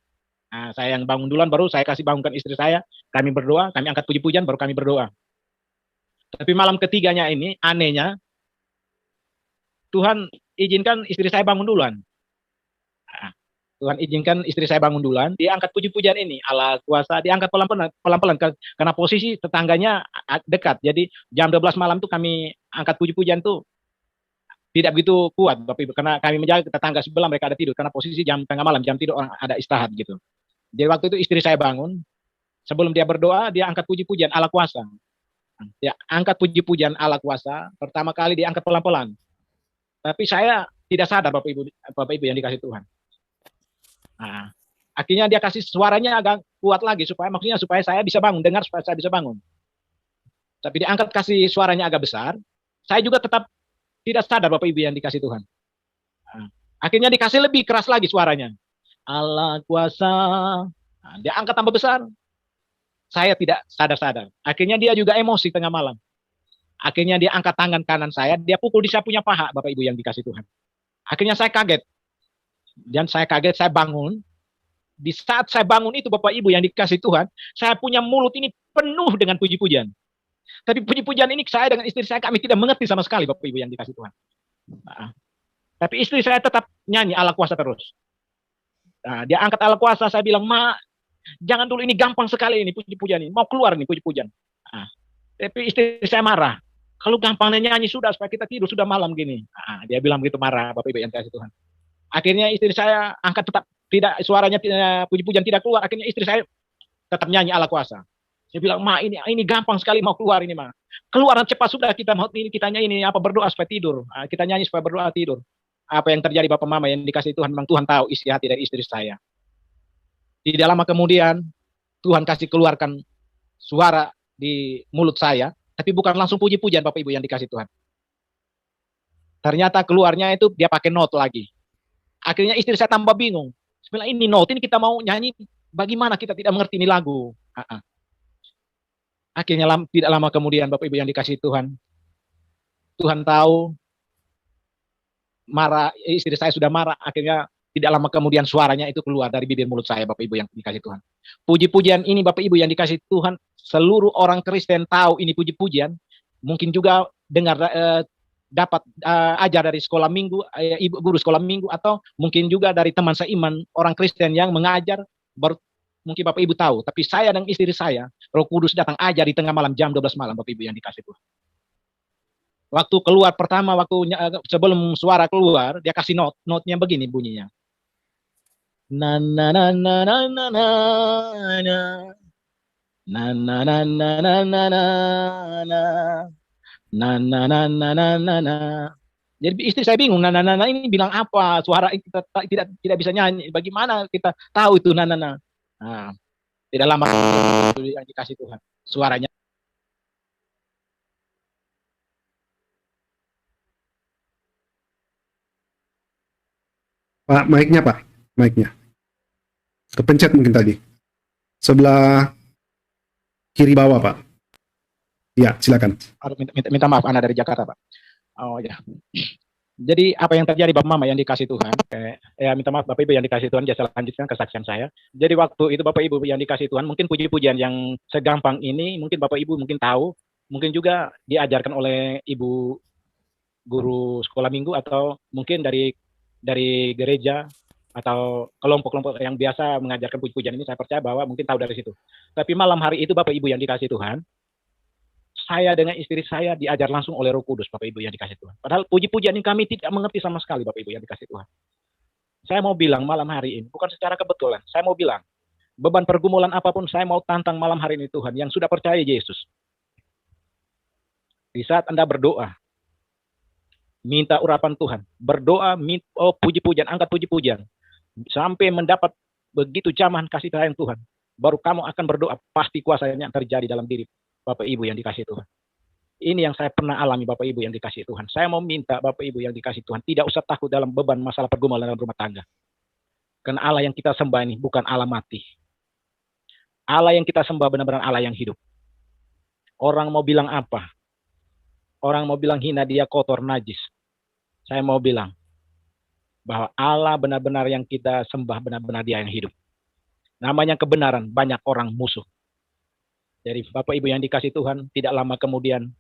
Nah, saya yang bangun duluan, baru saya kasih bangunkan istri saya, kami berdoa, kami angkat puji-pujian, baru kami berdoa. Tapi malam ketiganya ini anehnya Tuhan izinkan istri saya bangun duluan. Nah, Tuhan izinkan istri saya bangun duluan, dia angkat puji-pujian ini, Allah kuasa, dia angkat pelan-pelan karena posisi tetangganya dekat. Jadi jam 12 malam tuh kami angkat puji-pujian tuh tidak begitu kuat, Bapak Ibu, karena kami menjaga tetangga sebelah mereka ada tidur, karena posisi jam tengah malam, jam tidur orang ada istirahat gitu. Jadi waktu itu istri saya bangun, sebelum dia berdoa, dia angkat puji-pujian Allah kuasa. Dia angkat puji-pujian Allah kuasa, pertama kali dia angkat pelan-pelan. Tapi saya tidak sadar, Bapak Ibu yang dikasih Tuhan. Nah, akhirnya dia kasih suaranya agak kuat lagi maksudnya supaya saya bisa bangun, dengar supaya saya bisa bangun. Tapi dia angkat kasih suaranya agak besar, saya juga tetap tidak sadar, Bapak Ibu yang dikasih Tuhan. Nah, akhirnya dikasih lebih keras lagi suaranya. Allah kuasa. Nah, dia angkat tambah besar. Saya tidak sadar-sadar. Akhirnya dia juga emosi tengah malam. Akhirnya dia angkat tangan kanan saya, dia pukul di saya punya paha, Bapak Ibu yang dikasih Tuhan. Akhirnya saya kaget. Dan saya kaget, saya bangun. Di saat saya bangun itu, Bapak Ibu yang dikasih Tuhan, saya punya mulut ini penuh dengan puji-pujian. Tapi puji-pujian ini saya dengan istri saya, kami tidak mengerti sama sekali, Bapak Ibu yang dikasih Tuhan. Nah, tapi istri saya tetap nyanyi Allah kuasa terus. Nah, dia angkat Allah kuasa, saya bilang, Ma, jangan dulu, ini gampang sekali ini puji-pujian ini, mau keluar nih puji-pujian. Nah, tapi istri saya marah. Kalau gampangnya nyanyi sudah, supaya kita tidur, sudah malam gini. Nah, dia bilang begitu, marah, Bapak Ibu yang dikasih Tuhan. Akhirnya istri saya angkat tetap, tidak, suaranya puji-pujian tidak keluar. Akhirnya istri saya tetap nyanyi Allah kuasa. Saya bilang, Ma, ini gampang sekali mau keluar ini, Ma. Keluar cepat sudah, kita mau ini, kita nyanyi ini apa, berdoa supaya tidur. Nah, kita nyanyi supaya berdoa tidur. Apa yang terjadi, Bapak Mama yang dikasih Tuhan, memang Tuhan tahu isi hati dari istri saya. Tidak lama kemudian Tuhan kasih keluarkan suara di mulut saya, tapi bukan langsung puji-pujian, Bapak Ibu yang dikasih Tuhan. Ternyata keluarnya itu dia pakai not lagi. Akhirnya istri saya tambah bingung. Sebenarnya ini not, ini kita mau nyanyi, bagaimana kita tidak mengerti ini lagu. Akhirnya tidak lama kemudian, Bapak Ibu yang dikasih Tuhan, Tuhan tahu marah, istri saya sudah marah. Akhirnya tidak lama kemudian suaranya itu keluar dari bibir mulut saya, Bapak Ibu yang dikasih Tuhan. Puji-pujian ini, Bapak Ibu yang dikasih Tuhan, seluruh orang Kristen tahu ini puji-pujian. Mungkin juga dengar dapat ajar dari sekolah minggu, ibu guru sekolah minggu, atau mungkin juga dari teman seiman orang Kristen yang mengajar, baru mungkin Bapak Ibu tahu. Tapi saya dan istri saya, Roh Kudus datang ajar di tengah malam, jam 12 malam, Bapak Ibu yang dikasih Tuhan. Waktu keluar pertama, sebelum suara keluar, dia kasih notnya begini bunyinya. Na na na na na na na na na na na na na na na na na na na. Jadi istri saya bingung, na na na ini bilang apa? Suara kita tidak bisa nyanyi. Bagaimana kita tahu itu na na na? Nah, tidak lama yang dikasih Tuhan, suaranya. Pak, mic-nya Pak, mic-nya. Kepencet mungkin tadi. Sebelah kiri bawah Pak. Ya, silakan. Minta maaf, Anda dari Jakarta Pak. Oh ya. Jadi apa yang terjadi Bapak Mama yang dikasih Tuhan? Minta maaf Bapak Ibu yang dikasih Tuhan, saya lanjutkan kesaksian saya. Jadi waktu itu Bapak Ibu yang dikasih Tuhan, mungkin puji-pujian yang segampang ini, mungkin Bapak Ibu mungkin tahu, mungkin juga diajarkan oleh Ibu guru sekolah minggu, atau mungkin dari gereja, atau kelompok-kelompok yang biasa mengajarkan puji-pujian ini, saya percaya bahwa mungkin tahu dari situ. Tapi malam hari itu Bapak Ibu yang dikasih Tuhan, saya dengan istri saya diajar langsung oleh Roh Kudus, Bapak Ibu yang dikasih Tuhan. Padahal puji-pujian ini kami tidak mengerti sama sekali, Bapak Ibu yang dikasih Tuhan. Saya mau bilang malam hari ini, bukan secara kebetulan, saya mau bilang, beban pergumulan apapun saya mau tantang malam hari ini Tuhan, yang sudah percaya Yesus. Di saat Anda berdoa, minta urapan Tuhan, berdoa, puji-pujian, angkat puji-pujian, sampai mendapat begitu jamahan kasih sayang Tuhan, baru kamu akan berdoa, pasti kuasanya terjadi dalam diri Bapak Ibu yang dikasih Tuhan. Ini yang saya pernah alami Bapak Ibu yang dikasih Tuhan. Saya mau minta Bapak Ibu yang dikasih Tuhan, tidak usah takut dalam beban masalah pergumulan dalam rumah tangga. Karena Allah yang kita sembah ini bukan Allah mati. Allah yang kita sembah benar-benar Allah yang hidup. Orang mau bilang apa? Orang mau bilang hina dia kotor, najis. Saya mau bilang bahwa Allah benar-benar yang kita sembah, benar-benar dia yang hidup. Namanya kebenaran, banyak orang musuh. Jadi Bapak Ibu yang dikasih Tuhan, tidak lama kemudian,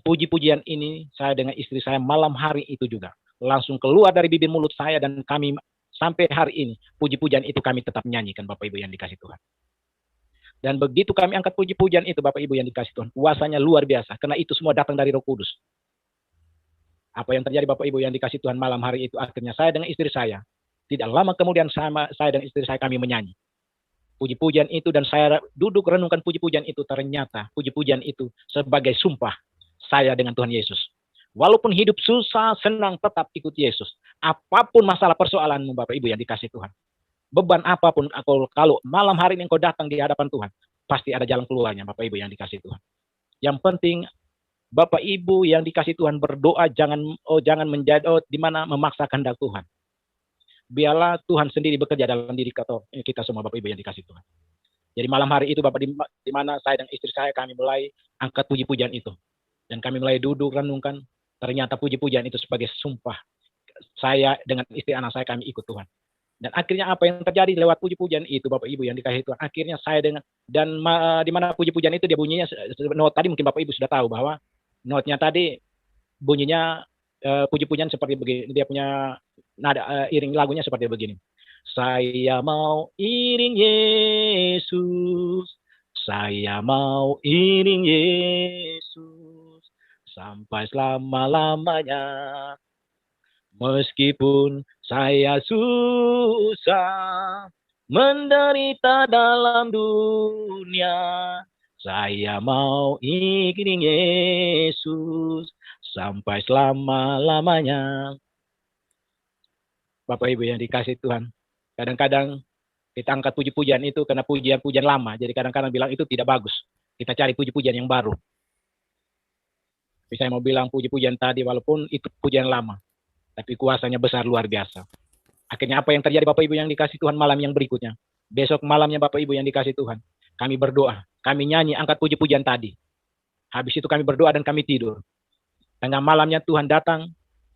puji-pujian ini saya dengan istri saya malam hari itu juga. Langsung keluar dari bibir mulut saya dan kami sampai hari ini, puji-pujian itu kami tetap nyanyikan Bapak Ibu yang dikasih Tuhan. Dan begitu kami angkat puji-pujian itu Bapak Ibu yang dikasih Tuhan, kuasanya luar biasa. Karena itu semua datang dari Roh Kudus. Apa yang terjadi Bapak Ibu yang dikasih Tuhan malam hari itu, akhirnya saya dengan istri saya, tidak lama kemudian saya dan istri saya kami menyanyi puji-pujian itu, dan saya duduk renungkan puji-pujian itu, ternyata puji-pujian itu sebagai sumpah saya dengan Tuhan Yesus. Walaupun hidup susah, senang, tetap ikut Yesus. Apapun masalah persoalanmu Bapak Ibu yang dikasih Tuhan, beban apapun, kalau malam hari ini engkau datang di hadapan Tuhan, pasti ada jalan keluarnya Bapak Ibu yang dikasih Tuhan. Yang penting Bapak Ibu yang dikasih Tuhan berdoa, jangan menjadi di mana memaksa kehendak Tuhan. Biarlah Tuhan sendiri bekerja dalam diri kita semua Bapak Ibu yang dikasih Tuhan. Jadi malam hari itu Bapak, di mana saya dan istri saya kami mulai angkat puji-pujian itu. Dan kami mulai duduk renungkan, ternyata puji-pujian itu sebagai sumpah saya dengan istri anak saya kami ikut Tuhan. Dan akhirnya apa yang terjadi lewat puji-pujian itu Bapak Ibu yang dikasih Tuhan, akhirnya saya dengan, dan di mana puji-pujian itu dia bunyinya, note tadi mungkin Bapak Ibu sudah tahu bahwa note-nya tadi bunyinya puji-pujian seperti begini, dia punya nada iring lagunya seperti begini. Saya mau iring Yesus, saya mau iring Yesus sampai selama-lamanya. Meskipun saya susah menderita dalam dunia, saya mau iring Yesus sampai selama-lamanya. Bapak Ibu yang dikasih Tuhan, kadang-kadang kita angkat puji-pujian itu karena pujian-pujian lama, jadi kadang-kadang bilang itu tidak bagus. Kita cari puji-pujian yang baru. Tapi saya mau bilang puji-pujian tadi walaupun itu pujian lama, tapi kuasanya besar luar biasa. Akhirnya apa yang terjadi Bapak Ibu yang dikasih Tuhan malam yang berikutnya? Besok malamnya Bapak Ibu yang dikasih Tuhan, kami berdoa, kami nyanyi angkat puji-pujian tadi. Habis itu kami berdoa dan kami tidur. Tengah malamnya Tuhan datang,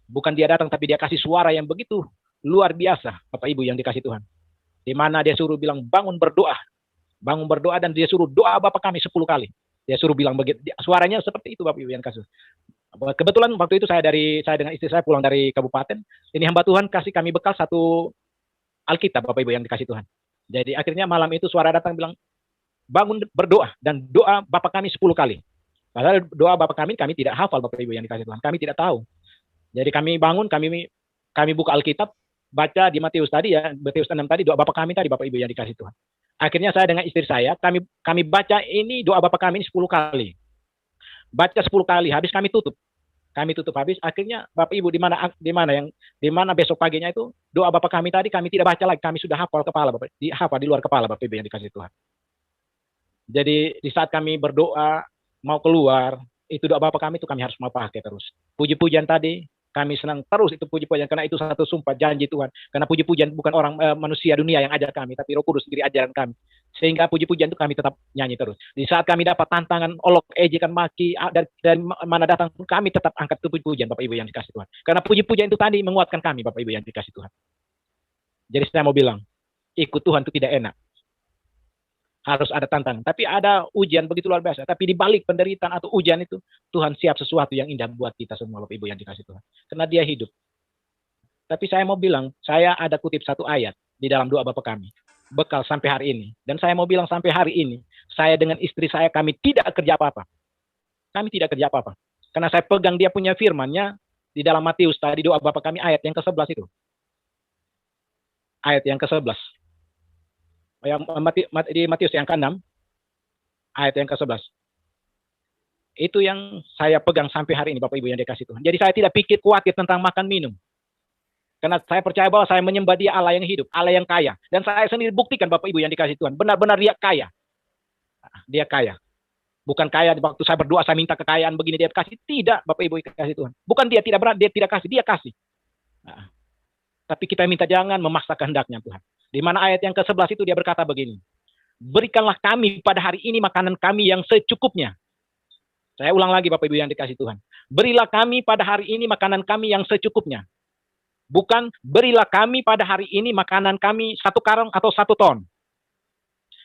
bukan dia datang tapi dia kasih suara yang begitu luar biasa Bapak Ibu yang dikasih Tuhan. Di mana dia suruh bilang bangun berdoa dan dia suruh doa Bapa kami 10 kali. Dia suruh bilang begitu, suaranya seperti itu Bapak Ibu yang kasih. Kebetulan waktu itu saya dengan istri saya pulang dari kabupaten, ini hamba Tuhan kasih kami bekal satu Alkitab Bapak Ibu yang dikasih Tuhan. Jadi akhirnya malam itu suara datang bilang bangun berdoa dan doa Bapa kami 10 kali. Padahal doa Bapa kami tidak hafal Bapak Ibu yang dikasih Tuhan. Kami tidak tahu. Jadi kami bangun, kami buka Alkitab, baca di Matius tadi ya, Matius 6 tadi doa Bapa kami tadi Bapak Ibu yang dikasih Tuhan. Akhirnya saya dengan istri saya, kami baca ini doa Bapa kami ini 10 kali. Baca 10 kali, habis kami tutup. Kami tutup habis, akhirnya Bapak Ibu di mana besok paginya itu doa Bapa kami tadi kami tidak baca lagi, kami sudah hafal kepala Bapak, hafal di luar kepala Bapak Ibu yang dikasih Tuhan. Jadi di saat kami berdoa mau keluar, itu doa Bapa kami itu kami harus mau pakai terus. Puji-pujian tadi kami senang terus itu puji-pujian karena itu satu sumpah janji Tuhan. Karena puji-pujian bukan orang manusia dunia yang ajar kami, tapi Roh Kudus sendiri ajaran kami. Sehingga puji-pujian itu kami tetap nyanyi terus. Di saat kami dapat tantangan, olok, ejekan, maki, dari mana datang pun kami tetap angkat puji-pujian Bapak Ibu yang dikasih Tuhan. Karena puji-pujian itu tadi menguatkan kami Bapak Ibu yang dikasih Tuhan. Jadi saya mau bilang, ikut Tuhan itu tidak enak. Harus ada tantangan, tapi ada ujian begitu luar biasa. Tapi di balik penderitaan atau ujian itu, Tuhan siap sesuatu yang indah buat kita semua Bapak Ibu yang dikasih Tuhan. Karena Dia hidup. Tapi saya mau bilang, saya ada kutip satu ayat di dalam doa Bapa kami, bekal sampai hari ini. Dan saya mau bilang sampai hari ini, saya dengan istri saya kami tidak kerja apa-apa. Kami tidak kerja apa-apa. Karena saya pegang Dia punya firman-Nya di dalam Matius tadi doa Bapa kami ayat yang ke-11 itu. Ayat yang ke-11. Di Matius yang ke-6 ayat yang ke-11 itu yang saya pegang sampai hari ini Bapak Ibu yang dikasih Tuhan. Jadi saya tidak pikir khawatir tentang makan minum, karena saya percaya bahwa saya menyembah Dia Allah yang hidup, Allah yang kaya, dan saya sendiri buktikan Bapak Ibu yang dikasih Tuhan, benar-benar Dia kaya. Dia kaya, bukan kaya waktu saya berdoa saya minta kekayaan begini Dia kasih, tidak Bapak Ibu dikasih Tuhan. Bukan Dia tidak berat, Dia tidak kasih, Dia kasih. Tapi kita minta jangan memaksa kehendaknya Tuhan. Di mana ayat yang ke-11 itu Dia berkata begini, berikanlah kami pada hari ini makanan kami yang secukupnya. Saya ulang lagi Bapak Ibu yang dikasih Tuhan. Berilah kami pada hari ini makanan kami yang secukupnya. Bukan berilah kami pada hari ini makanan kami 1 karung atau 1 ton.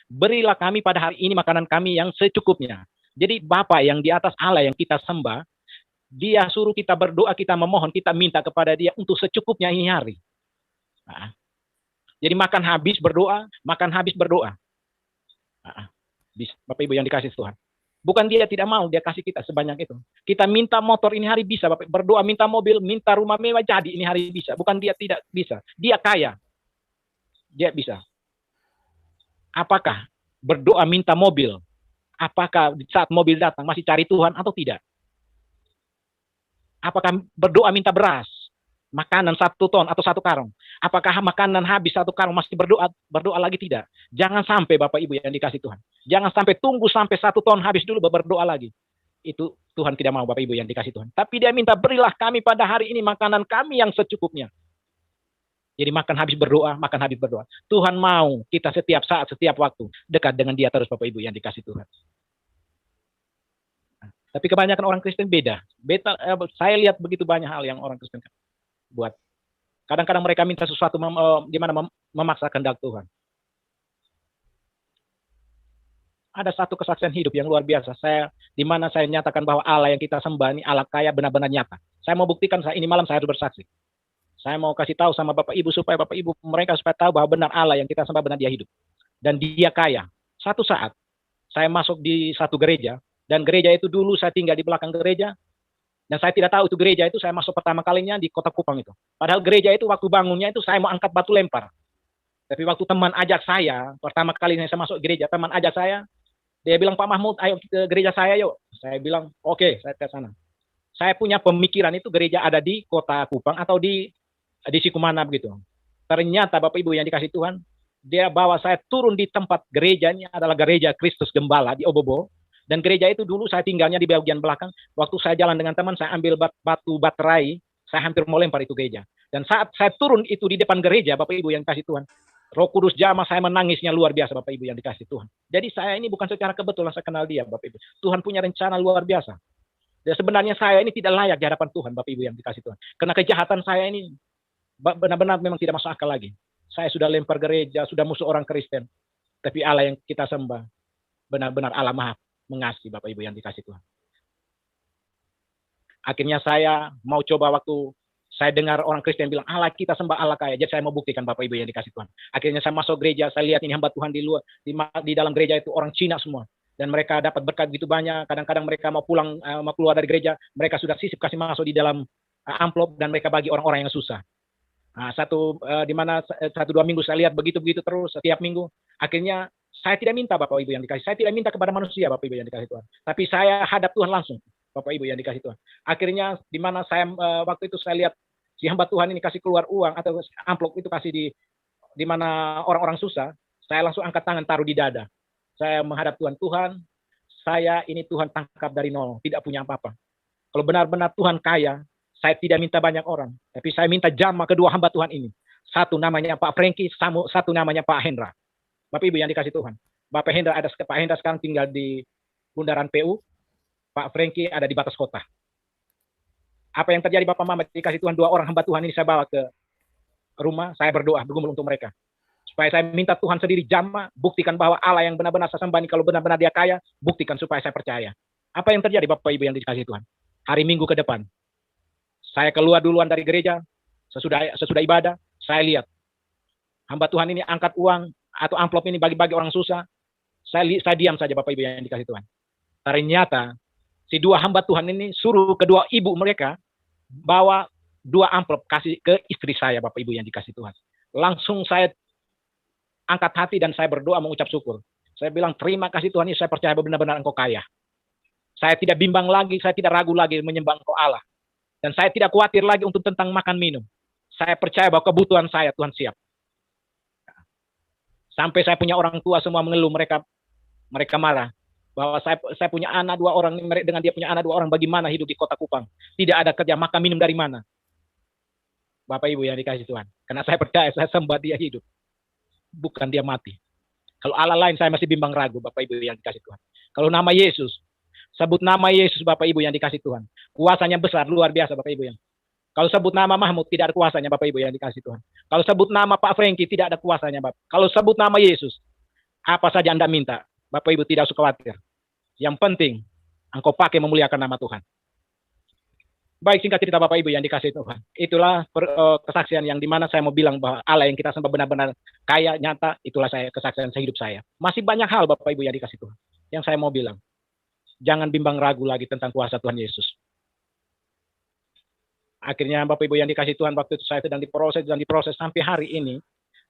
Berilah kami pada hari ini makanan kami yang secukupnya. Jadi Bapa yang di atas Allah yang kita sembah, Dia suruh kita berdoa, kita memohon, kita minta kepada Dia untuk secukupnya ini hari. Nah, jadi makan habis berdoa, makan habis berdoa. Nah, Bapak Ibu yang dikasih Tuhan. Bukan Dia tidak mau, Dia kasih kita sebanyak itu. Kita minta motor ini hari bisa, Bapak. Berdoa minta mobil, minta rumah mewah jadi ini hari bisa. Bukan Dia tidak bisa. Dia kaya. Dia bisa. Apakah berdoa minta mobil? Apakah saat mobil datang masih cari Tuhan atau tidak? Apakah berdoa minta beras, makanan 1 ton atau 1 karung? Apakah makanan habis 1 karung masih berdoa lagi tidak? Jangan sampai Bapak Ibu yang dikasih Tuhan. Jangan sampai tunggu sampai 1 ton habis dulu berdoa lagi. Itu Tuhan tidak mau Bapak Ibu yang dikasih Tuhan. Tapi Dia minta berilah kami pada hari ini makanan kami yang secukupnya. Jadi makan habis berdoa, makan habis berdoa. Tuhan mau kita setiap saat, setiap waktu dekat dengan Dia terus Bapak Ibu yang dikasih Tuhan. Tapi kebanyakan orang Kristen beda. Saya lihat begitu banyak hal yang orang Kristen buat. Kadang-kadang mereka minta sesuatu di mana memaksa kehendak Tuhan. Ada satu kesaksian hidup yang luar biasa. Di mana saya nyatakan bahwa Allah yang kita sembah ini Allah kaya benar-benar nyata. Saya mau buktikan ini malam saya harus bersaksi. Saya mau kasih tahu sama Bapak Ibu supaya Bapak Ibu mereka supaya tahu bahwa benar Allah yang kita sembah benar Dia hidup. Dan Dia kaya. Satu saat saya masuk di satu gereja dan gereja itu dulu saya tinggal di belakang gereja dan saya tidak tahu itu gereja itu saya masuk pertama kalinya di Kota Kupang itu. Padahal gereja itu waktu bangunnya itu saya mau angkat batu lempar. Tapi waktu teman ajak saya, pertama kali saya masuk gereja, teman ajak saya, dia bilang Pak Mahmud ayo ke gereja saya yuk. Saya bilang oke, saya ke sana. Saya punya pemikiran itu gereja ada di Kota Kupang atau di Sikumana begitu. Ternyata Bapak Ibu yang dikasih Tuhan, Dia bawa saya turun di tempat gerejanya adalah gereja Kristus Gembala di Obobo. Dan gereja itu dulu saya tinggalnya di bagian belakang. Waktu saya jalan dengan teman, saya ambil batu baterai, saya hampir mau lempar itu gereja. Dan saat saya turun itu di depan gereja, Bapak Ibu yang dikasih Tuhan, Roh Kudus jamah saya menangisnya luar biasa Bapak Ibu yang dikasih Tuhan. Jadi saya ini bukan secara kebetulan saya kenal Dia Bapak Ibu. Tuhan punya rencana luar biasa. Dan sebenarnya saya ini tidak layak di hadapan Tuhan Bapak Ibu yang dikasih Tuhan. Karena kejahatan saya ini benar-benar memang tidak masuk akal lagi. Saya sudah lempar gereja, sudah musuh orang Kristen. Tapi Allah yang kita sembah, benar-benar Allah Maha mengasihi Bapak Ibu yang dikasih Tuhan. Akhirnya saya mau coba waktu saya dengar orang Kristen bilang Allah kita sembah Allah kaya. Jadi saya mau buktikan Bapak Ibu yang dikasih Tuhan. Akhirnya saya masuk gereja, saya lihat ini hamba Tuhan di luar, di dalam gereja itu orang Cina semua. Dan mereka dapat berkat begitu banyak. Kadang-kadang mereka mau pulang, mau keluar dari gereja, mereka sudah sisip kasih masuk di dalam amplop dan mereka bagi orang-orang yang susah. Nah, di mana 1-2 minggu saya lihat begitu-begitu terus setiap minggu. Akhirnya saya tidak minta Bapak Ibu yang dikasih. Saya tidak minta kepada manusia Bapak Ibu yang dikasih Tuhan. Tapi saya hadap Tuhan langsung Bapak Ibu yang dikasih Tuhan. Akhirnya di mana saya waktu itu saya lihat si hamba Tuhan ini kasih keluar uang atau amplop itu kasih di mana orang-orang susah. Saya langsung angkat tangan taruh di dada. Saya menghadap Tuhan. Tuhan, saya ini Tuhan tangkap dari nol. Tidak punya apa-apa. Kalau benar-benar Tuhan kaya, saya tidak minta banyak orang, tapi saya minta jamaah kedua hamba Tuhan ini. Satu namanya Pak Franky, satu namanya Pak Hendra. Bapak Ibu yang dikasih Tuhan. Pak Hendra sekarang tinggal di Bundaran PU. Pak Franky ada di batas kota. Apa yang terjadi Bapak Mama dikasih Tuhan 2 orang hamba Tuhan ini saya bawa ke rumah, saya berdoa, bergumul untuk mereka. Supaya saya minta Tuhan sendiri jamaah, buktikan bahwa Allah yang benar-benar saya sembah ini, kalau benar-benar Dia kaya, buktikan supaya saya percaya. Apa yang terjadi Bapak Ibu yang dikasih Tuhan? Hari Minggu ke depan, saya keluar duluan dari gereja, sesudah ibadah, saya lihat hamba Tuhan ini angkat uang atau amplop ini bagi-bagi orang susah. Saya diam saja Bapak Ibu yang dikasih Tuhan. Ternyata si 2 hamba Tuhan ini suruh kedua ibu mereka bawa 2 amplop kasih ke istri saya Bapak Ibu yang dikasih Tuhan. Langsung saya angkat hati dan saya berdoa mengucap syukur. Saya bilang terima kasih Tuhan, saya percaya benar-benar Engkau kaya. Saya tidak bimbang lagi, saya tidak ragu lagi menyembah Engkau Allah. Dan saya tidak khawatir lagi untuk tentang makan minum. Saya percaya bahwa kebutuhan saya Tuhan siap. Sampai saya punya orang tua semua mengeluh, mereka marah. Bahwa saya punya anak 2 orang, dengan dia punya anak 2 orang, bagaimana hidup di Kota Kupang? Tidak ada kerja, makan minum dari mana? Bapak Ibu yang dikasih Tuhan. Karena saya percaya, saya sembah Dia hidup. Bukan Dia mati. Kalau Allah lain saya masih bimbang ragu, Bapak Ibu yang dikasih Tuhan. Kalau nama Yesus, sebut nama Yesus Bapak Ibu yang dikasih Tuhan. Kuasanya besar, luar biasa Bapak Ibu yang. Kalau sebut nama Mahmud, tidak ada kuasanya Bapak Ibu yang dikasih Tuhan. Kalau sebut nama Pak Franky, tidak ada kuasanya Bapak. Kalau sebut nama Yesus, apa saja Anda minta, Bapak Ibu tidak usah khawatir. Yang penting, engkau pakai memuliakan nama Tuhan. Baik, singkat cerita Bapak Ibu yang dikasih Tuhan. Itulah kesaksian yang dimana saya mau bilang bahwa Allah yang kita sembah benar-benar kaya, nyata. Itulah kesaksian sehidup saya. Masih banyak hal Bapak Ibu yang dikasih Tuhan. Yang saya mau bilang. Jangan bimbang ragu lagi tentang kuasa Tuhan Yesus. Akhirnya Bapak Ibu yang dikasih Tuhan, waktu itu saya sedang diproses sampai hari ini.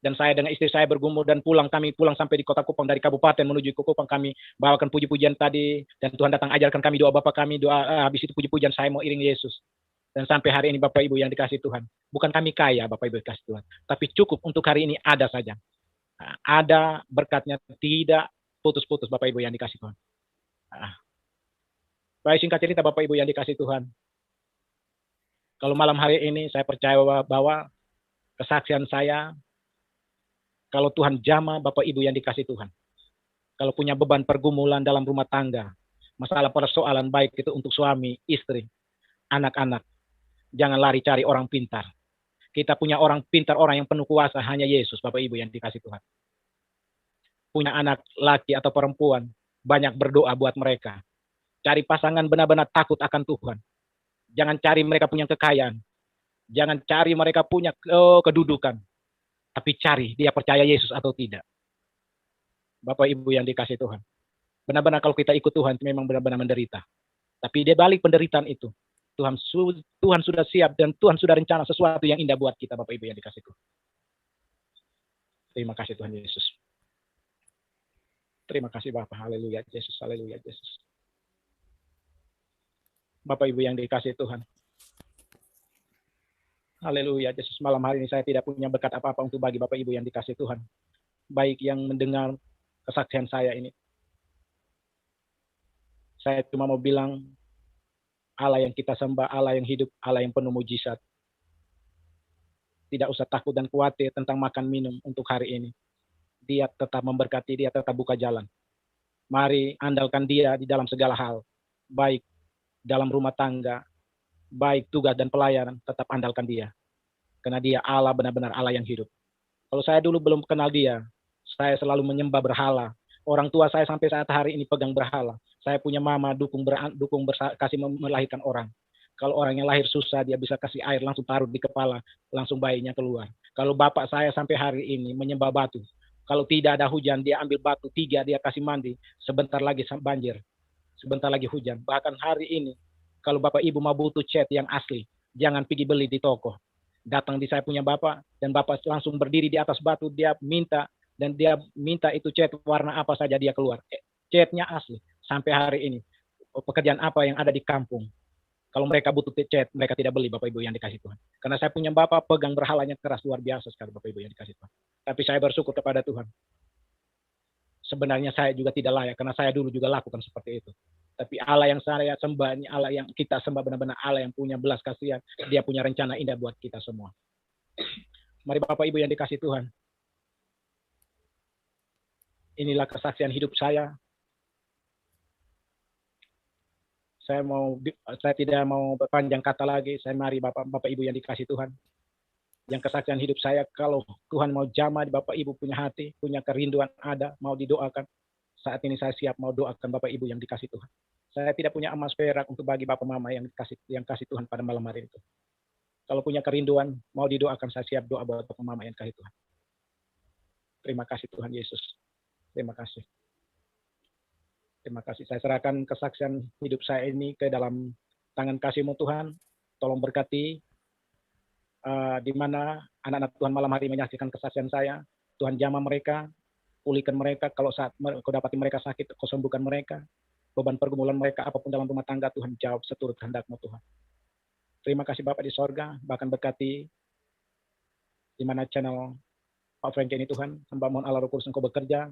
Dan saya dengan istri saya bergumul dan kami pulang sampai di kota Kupang, dari kabupaten menuju ke Kupang, kami bawakan puji-pujian tadi, dan Tuhan datang ajarkan kami doa Bapak kami, doa habis itu puji-pujian saya mau iring Yesus. Dan sampai hari ini Bapak Ibu yang dikasih Tuhan, bukan kami kaya Bapak Ibu dikasih Tuhan, tapi cukup untuk hari ini ada saja. Ada berkatnya, tidak putus-putus Bapak Ibu yang dikasih Tuhan. Baik, singkat cerita Bapak Ibu yang dikasih Tuhan. Kalau malam hari ini saya percaya bahwa kesaksian saya, kalau Tuhan jamah Bapak Ibu yang dikasih Tuhan. Kalau punya beban pergumulan dalam rumah tangga, masalah persoalan baik itu untuk suami, istri, anak-anak, jangan lari cari orang pintar. Kita punya orang pintar, orang yang penuh kuasa, hanya Yesus Bapak Ibu yang dikasih Tuhan. Punya anak laki atau perempuan, banyak berdoa buat mereka. Cari pasangan benar-benar takut akan Tuhan. Jangan cari mereka punya kekayaan. Jangan cari mereka punya kedudukan. Tapi cari dia percaya Yesus atau tidak. Bapak Ibu yang dikasih Tuhan. Benar-benar kalau kita ikut Tuhan, memang benar-benar menderita. Tapi di balik penderitaan itu, Tuhan sudah siap dan Tuhan sudah rencana sesuatu yang indah buat kita, Bapak Ibu yang dikasih Tuhan. Terima kasih Tuhan Yesus. Terima kasih Bapak. Haleluya Yesus. Haleluya Yesus. Bapak Ibu yang dikasih Tuhan. Haleluya Yesus. Malam hari ini saya tidak punya berkat apa-apa untuk bagi Bapak Ibu yang dikasih Tuhan. Baik yang mendengar kesaksian saya ini. Saya cuma mau bilang Allah yang kita sembah, Allah yang hidup, Allah yang penuh mujizat. Tidak usah takut dan khawatir tentang makan minum untuk hari ini. Dia tetap memberkati, dia tetap buka jalan. Mari andalkan dia di dalam segala hal. Baik dalam rumah tangga, baik tugas dan pelayanan, tetap andalkan dia. Karena dia Allah, benar-benar Allah yang hidup. Kalau saya dulu belum kenal dia, saya selalu menyembah berhala. Orang tua saya sampai saat hari ini pegang berhala. Saya punya mama kasih melahirkan orang. Kalau orang yang lahir susah, dia bisa kasih air langsung taruh di kepala, langsung bayinya keluar. Kalau bapak saya sampai hari ini menyembah batu. Kalau tidak ada hujan, dia ambil batu 3, dia kasih mandi. Sebentar lagi banjir. Sebentar lagi hujan. Bahkan hari ini, kalau Bapak Ibu mau butuh cat yang asli, jangan pergi beli di toko. Datang di saya punya Bapak, dan Bapak langsung berdiri di atas batu, dia minta, dan dia minta itu cat warna apa saja dia keluar. Catnya asli. Sampai hari ini. Pekerjaan apa yang ada di kampung. Kalau mereka butuh cat, mereka tidak beli Bapak Ibu yang dikasih Tuhan. Karena saya punya Bapak pegang berhalanya keras, luar biasa sekali Bapak Ibu yang dikasih Tuhan. Tapi saya bersyukur kepada Tuhan. Sebenarnya saya juga tidak layak, karena saya dulu juga lakukan seperti itu. Tapi Allah yang saya sembah, ini Allah yang kita sembah, benar-benar Allah yang punya belas kasihan. Dia punya rencana indah buat kita semua. Mari Bapak Ibu yang dikasih Tuhan. Inilah kesaksian hidup saya. Saya tidak mau berpanjang kata lagi. Saya mari Bapak Ibu yang dikasih Tuhan. Yang kesaksian hidup saya, kalau Tuhan mau jamah di Bapak Ibu punya hati, punya kerinduan ada, mau didoakan. Saat ini saya siap mau doakan Bapak Ibu yang dikasih Tuhan. Saya tidak punya emas perak untuk bagi Bapak Mama yang kasih Tuhan pada malam hari itu. Kalau punya kerinduan, mau didoakan, saya siap doa buat Bapak Mama yang kasih Tuhan. Terima kasih Tuhan Yesus. Terima kasih. Terima kasih. Saya serahkan kesaksian hidup saya ini ke dalam tangan kasih-Mu Tuhan. Tolong berkati di mana anak-anak Tuhan malam hari menyaksikan kesaksian saya. Tuhan jamah mereka, pulihkan mereka. Kalau saat kau dapati mereka sakit, kau sembuhkan mereka. Beban pergumulan mereka, apapun dalam rumah tangga, Tuhan jawab seturut kehendak-Mu Tuhan. Terima kasih Bapak di sorga, bahkan berkati di mana channel Pak Franky ini Tuhan. Hamba mohon Allah Roh Kudus Engkau bekerja.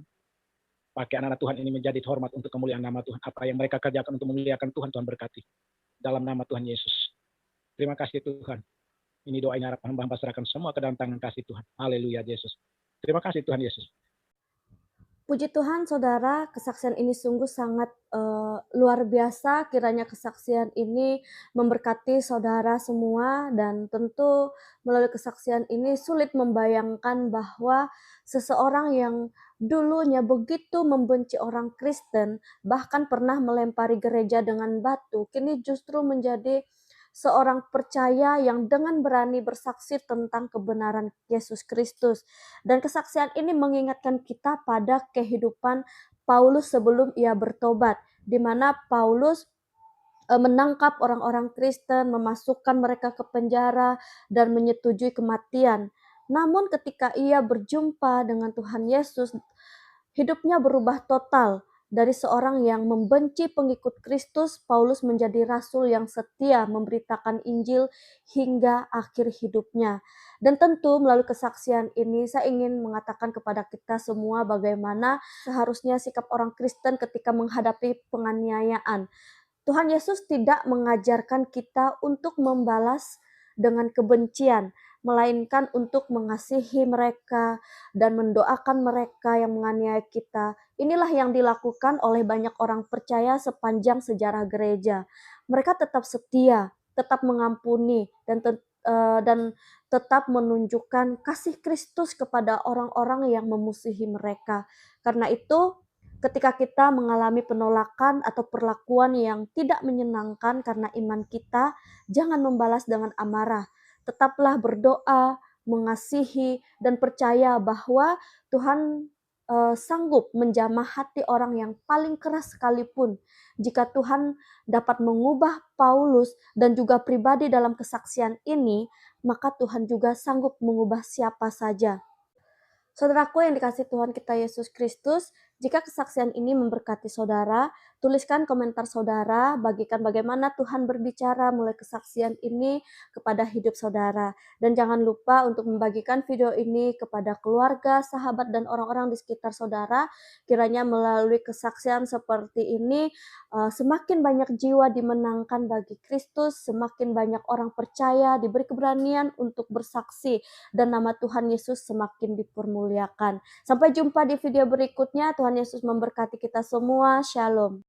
Pakai anak-anak Tuhan ini menjadi hormat untuk kemuliaan nama Tuhan. Apa yang mereka kerjakan untuk memuliakan Tuhan, Tuhan berkati. Dalam nama Tuhan Yesus. Terima kasih Tuhan. Ini doa ini harapan hamba serahkan semua ke dalam tangan kasih Tuhan. Haleluya Yesus. Terima kasih Tuhan Yesus. Puji Tuhan saudara, kesaksian ini sungguh sangat luar biasa. Kiranya kesaksian ini memberkati saudara semua, dan tentu melalui kesaksian ini sulit membayangkan bahwa seseorang yang dulunya begitu membenci orang Kristen, bahkan pernah melempari gereja dengan batu, kini justru menjadi seorang percaya yang dengan berani bersaksi tentang kebenaran Yesus Kristus. Dan kesaksian ini mengingatkan kita pada kehidupan Paulus sebelum ia bertobat, di mana Paulus menangkap orang-orang Kristen, memasukkan mereka ke penjara, dan menyetujui kematian. Namun ketika ia berjumpa dengan Tuhan Yesus, hidupnya berubah total. Dari seorang yang membenci pengikut Kristus, Paulus menjadi rasul yang setia memberitakan Injil hingga akhir hidupnya. Dan tentu melalui kesaksian ini saya ingin mengatakan kepada kita semua bagaimana seharusnya sikap orang Kristen ketika menghadapi penganiayaan. Tuhan Yesus tidak mengajarkan kita untuk membalas dengan kebencian, melainkan untuk mengasihi mereka dan mendoakan mereka yang menganiaya kita. Inilah yang dilakukan oleh banyak orang percaya sepanjang sejarah gereja. Mereka tetap setia, tetap mengampuni, dan tetap menunjukkan kasih Kristus kepada orang-orang yang memusuhi mereka. Karena itu, ketika kita mengalami penolakan atau perlakuan yang tidak menyenangkan karena iman kita, jangan membalas dengan amarah. Tetaplah berdoa, mengasihi, dan percaya bahwa Tuhan sanggup menjamah hati orang yang paling keras sekalipun. Jika Tuhan dapat mengubah Paulus dan juga pribadi dalam kesaksian ini, maka Tuhan juga sanggup mengubah siapa saja. Saudaraku yang dikasihi Tuhan kita Yesus Kristus, jika kesaksian ini memberkati saudara, tuliskan komentar saudara, bagikan bagaimana Tuhan berbicara mulai kesaksian ini kepada hidup saudara. Dan jangan lupa untuk membagikan video ini kepada keluarga, sahabat, dan orang-orang di sekitar saudara. Kiranya melalui kesaksian seperti ini, semakin banyak jiwa dimenangkan bagi Kristus, semakin banyak orang percaya, diberi keberanian untuk bersaksi, dan nama Tuhan Yesus semakin dipermuliakan. Sampai jumpa di video berikutnya. Tuhan Yesus memberkati kita semua. Shalom.